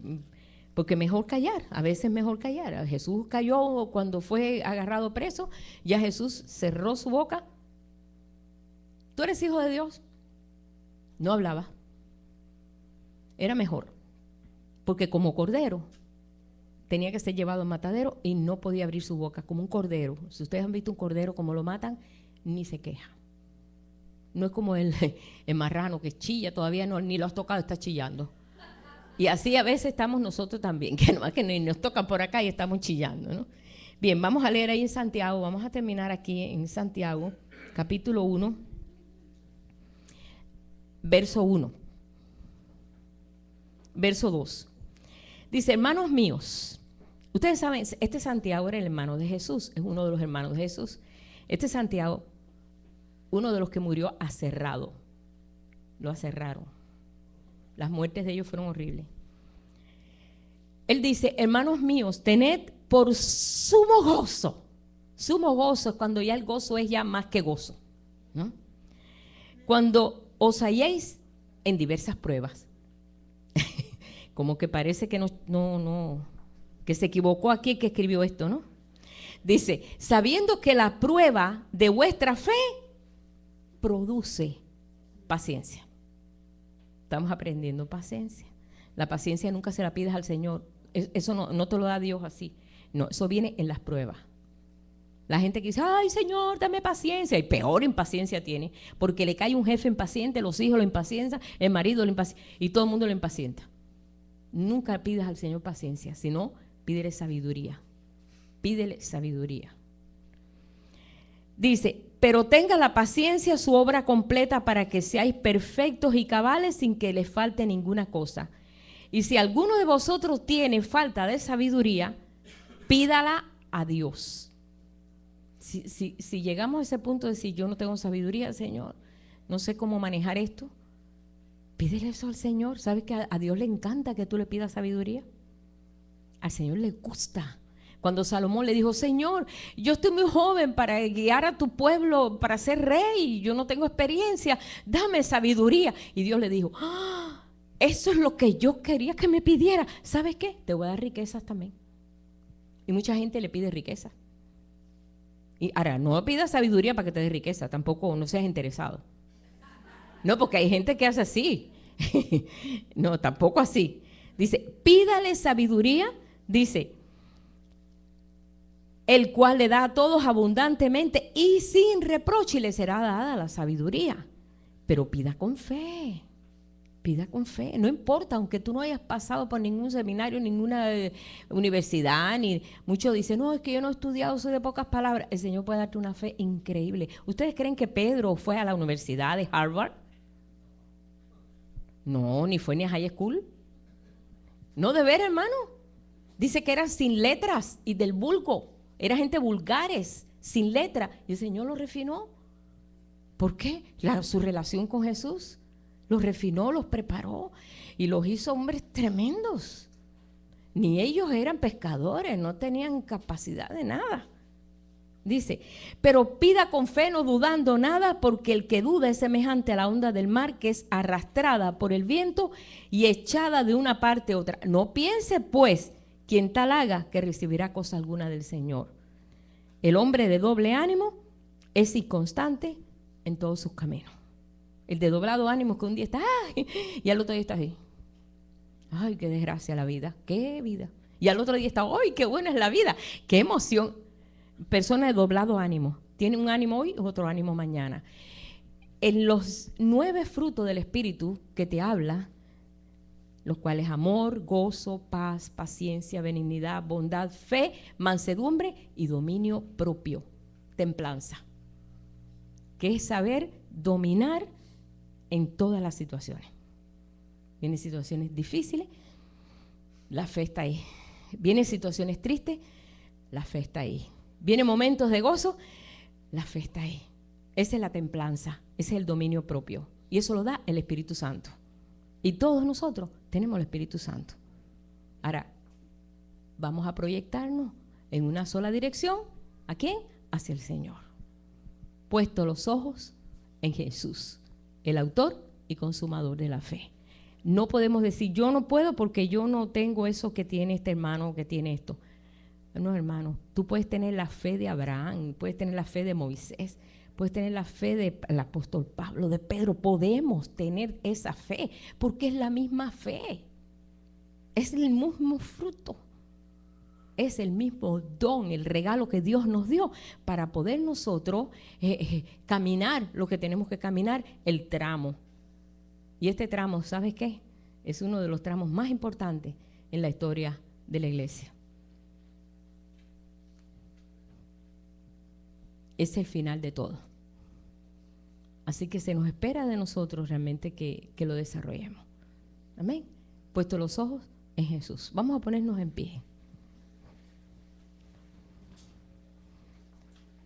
mejor callar, a veces es mejor callar. Jesús cayó cuando fue agarrado preso, ya Jesús cerró su boca. ¿Tú eres hijo de Dios? No hablaba. Era mejor, porque como cordero tenía que ser llevado al matadero y no podía abrir su boca, como un cordero. Si ustedes han visto un cordero como lo matan, ni se queja. No es como el marrano que chilla, todavía ni lo has tocado, está chillando. Y así a veces estamos nosotros también, que nomás que nos tocan por acá y estamos chillando, ¿no? Bien, vamos a leer ahí en Santiago, vamos a terminar aquí en Santiago, capítulo 1, verso 1, verso 2. Dice, hermanos míos, ustedes saben, este Santiago era el hermano de Jesús, es uno de los hermanos de Jesús. Este Santiago, uno de los que murió aserrado, lo aserraron. Las muertes de ellos fueron horribles. Él dice, hermanos míos, tened por sumo gozo. Sumo gozo es cuando ya el gozo es ya más que gozo, ¿no? Cuando os halléis en diversas pruebas. Como que parece que que se equivocó aquí el que escribió esto, ¿no? Dice, sabiendo que la prueba de vuestra fe produce paciencia. Estamos aprendiendo paciencia. La paciencia nunca se la pides al Señor. Eso no te lo da Dios así. No, eso viene en las pruebas. La gente que dice, ay Señor, dame paciencia. Y peor impaciencia tiene. Porque le cae un jefe impaciente, los hijos lo impacientan, el marido lo impacienta y todo el mundo lo impacienta. Nunca pidas al Señor paciencia, sino pídele sabiduría. Pídele sabiduría. Dice, pero tenga la paciencia su obra completa para que seáis perfectos y cabales sin que les falte ninguna cosa. Y si alguno de vosotros tiene falta de sabiduría, pídala a Dios. Si llegamos a ese punto de decir, yo no tengo sabiduría, Señor, no sé cómo manejar esto, pídele eso al Señor. ¿Sabes que a Dios le encanta que tú le pidas sabiduría? Al Señor le gusta. Cuando Salomón le dijo, Señor, yo estoy muy joven para guiar a tu pueblo, para ser rey, yo no tengo experiencia, dame sabiduría. Y Dios le dijo, eso es lo que yo quería que me pidiera. ¿Sabes qué? Te voy a dar riquezas también. Y mucha gente le pide riqueza. Y ahora, no pidas sabiduría para que te dé riqueza, tampoco no seas interesado. No, porque hay gente que hace así. No, tampoco así. Dice, pídale sabiduría, dice, el cual le da a todos abundantemente y sin reproche, y le será dada la sabiduría. Pero pida con fe, no importa, aunque tú no hayas pasado por ningún seminario, ninguna universidad, ni muchos dicen, no, es que yo no he estudiado, soy de pocas palabras. El Señor puede darte una fe increíble. ¿Ustedes creen que Pedro fue a la universidad de Harvard? No, ni fue ni a high school. No, de ver, hermano. Dice que era sin letras y del vulgo. Era gente vulgares, sin letra. Y el Señor los refinó. ¿Por qué? Su relación con Jesús los refinó, los preparó y los hizo hombres tremendos. Ni ellos eran pescadores, no tenían capacidad de nada. Dice, pero pida con fe, no dudando nada, porque el que duda es semejante a la onda del mar, que es arrastrada por el viento y echada de una parte a otra. No piense, pues, quien tal haga, que recibirá cosa alguna del Señor. El hombre de doble ánimo es inconstante en todos sus caminos. El de doblado ánimo es que un día está, ¡ay!, y al otro día está ahí. Ay, qué desgracia la vida, qué vida. Y al otro día está, ¡ay, qué buena es la vida! ¡Qué emoción! Persona de doblado ánimo. Tiene un ánimo hoy, otro ánimo mañana. En los 9 frutos del Espíritu que te habla, los cuales amor, gozo, paz, paciencia, benignidad, bondad, fe, mansedumbre y dominio propio, templanza, que es saber dominar en todas las situaciones. Vienen situaciones difíciles, la fe está ahí. Vienen situaciones tristes, la fe está ahí. Vienen momentos de gozo, la fe está ahí. Esa es la templanza, ese es el dominio propio. Y eso lo da el Espíritu Santo. Y todos nosotros tenemos el Espíritu Santo. Ahora, vamos a proyectarnos en una sola dirección. ¿A quién? Hacia el Señor. Puesto los ojos en Jesús, el autor y consumador de la fe. No podemos decir, yo no puedo porque yo no tengo eso que tiene este hermano, que tiene esto. No, hermano, tú puedes tener la fe de Abraham, puedes tener la fe de Moisés, puedes tener la fe del apóstol Pablo, de Pedro. Podemos tener esa fe porque es la misma fe. Es el mismo fruto. Es el mismo don, el regalo que Dios nos dio para poder nosotros caminar lo que tenemos que caminar, el tramo. Y este tramo, ¿sabes qué? Es uno de los tramos más importantes en la historia de la iglesia. Es el final de todo. Así que se nos espera de nosotros realmente que lo desarrollemos. Amén. Puesto los ojos en Jesús. Vamos a ponernos en pie.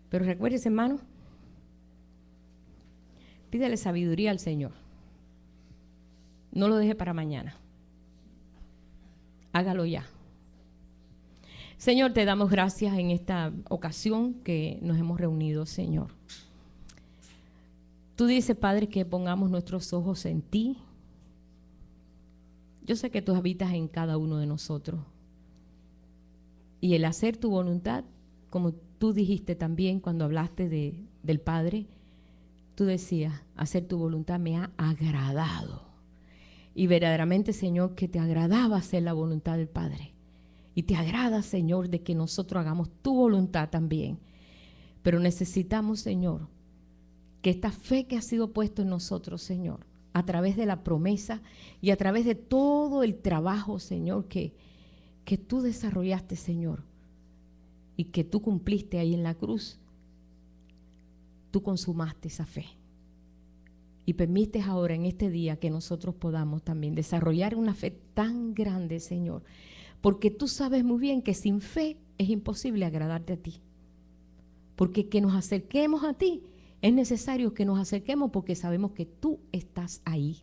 Pero recuérdese, hermano, pídale sabiduría al Señor. No lo deje para mañana. Hágalo ya. Señor, te damos gracias en esta ocasión que nos hemos reunido, Señor. Tú dices, Padre, que pongamos nuestros ojos en ti. Yo sé que tú habitas en cada uno de nosotros. Y el hacer tu voluntad, como tú dijiste también cuando hablaste del Padre, tú decías, hacer tu voluntad me ha agradado. Y verdaderamente, Señor, que te agradaba hacer la voluntad del Padre. Y te agrada, Señor, de que nosotros hagamos tu voluntad también. Pero necesitamos, Señor, que esta fe que ha sido puesta en nosotros, Señor, a través de la promesa y a través de todo el trabajo, Señor, que tú desarrollaste, Señor, y que tú cumpliste ahí en la cruz, tú consumaste esa fe. Y permites ahora en este día que nosotros podamos también desarrollar una fe tan grande, Señor, porque tú sabes muy bien que sin fe es imposible agradarte a ti. Porque que nos acerquemos a ti, es necesario que nos acerquemos porque sabemos que tú estás ahí.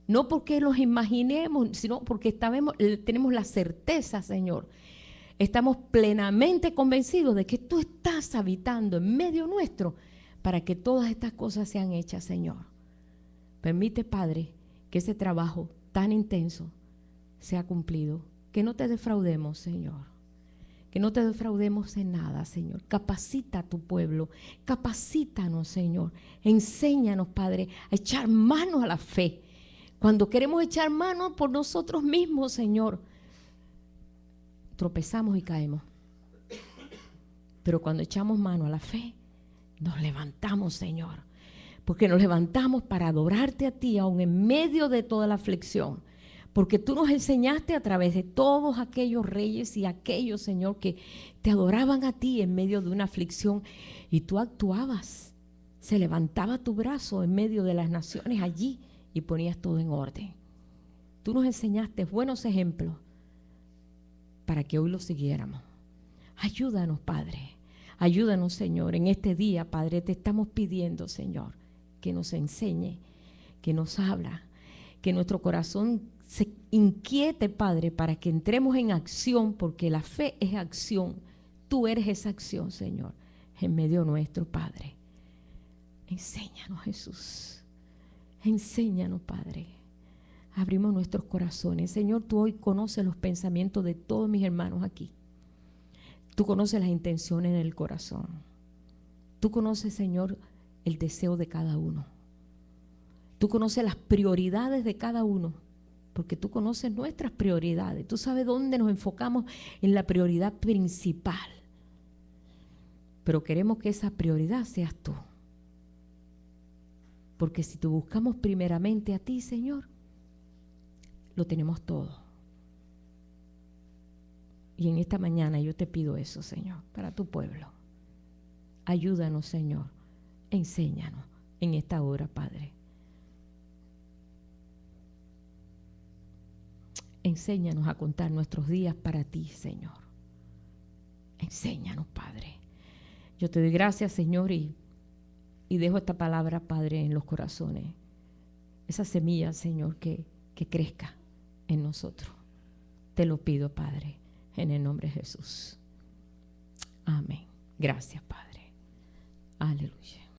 No porque los imaginemos, sino porque tenemos la certeza, Señor. Estamos plenamente convencidos de que tú estás habitando en medio nuestro para que todas estas cosas sean hechas, Señor. Permite, Padre, que ese trabajo tan intenso sea cumplido. Que no te defraudemos, Señor. Que no te defraudemos en nada, Señor. Capacita a tu pueblo. Capacítanos, Señor. Enséñanos, Padre, a echar mano a la fe. Cuando queremos echar mano por nosotros mismos, Señor, tropezamos y caemos. Pero cuando echamos mano a la fe, nos levantamos, Señor. Porque nos levantamos para adorarte a ti, aun en medio de toda la aflicción. Porque tú nos enseñaste a través de todos aquellos reyes y aquellos, Señor, que te adoraban a ti en medio de una aflicción. Y tú actuabas. Se levantaba tu brazo en medio de las naciones allí y ponías todo en orden. Tú nos enseñaste buenos ejemplos para que hoy los siguiéramos. Ayúdanos, Padre. Ayúdanos, Señor. En este día, Padre, te estamos pidiendo, Señor, que nos enseñe, que nos habla, que nuestro corazón se inquiete, Padre, para que entremos en acción, porque la fe es acción. Tú eres esa acción, Señor, en medio nuestro, Padre. Enséñanos, Jesús. Enséñanos, Padre. Abrimos nuestros corazones. Señor, tú hoy conoces los pensamientos de todos mis hermanos aquí. Tú conoces las intenciones del corazón. Tú conoces, Señor, el deseo de cada uno. Tú conoces las prioridades de cada uno. porque tú conoces nuestras prioridades. Tú sabes dónde nos enfocamos en la prioridad principal. Pero queremos que esa prioridad seas tú. Porque si te buscamos primeramente a ti, Señor, lo tenemos todo. Y en esta mañana yo te pido eso, Señor, para tu pueblo. Ayúdanos, Señor. Enséñanos en esta hora, Padre. Enséñanos a contar nuestros días para ti, Señor. Enséñanos, Padre. Yo te doy gracias, Señor, y dejo esta palabra, Padre, en los corazones. Esa semilla, Señor, que crezca en nosotros. Te lo pido, Padre, en el nombre de Jesús. Amén. Gracias, Padre. Aleluya.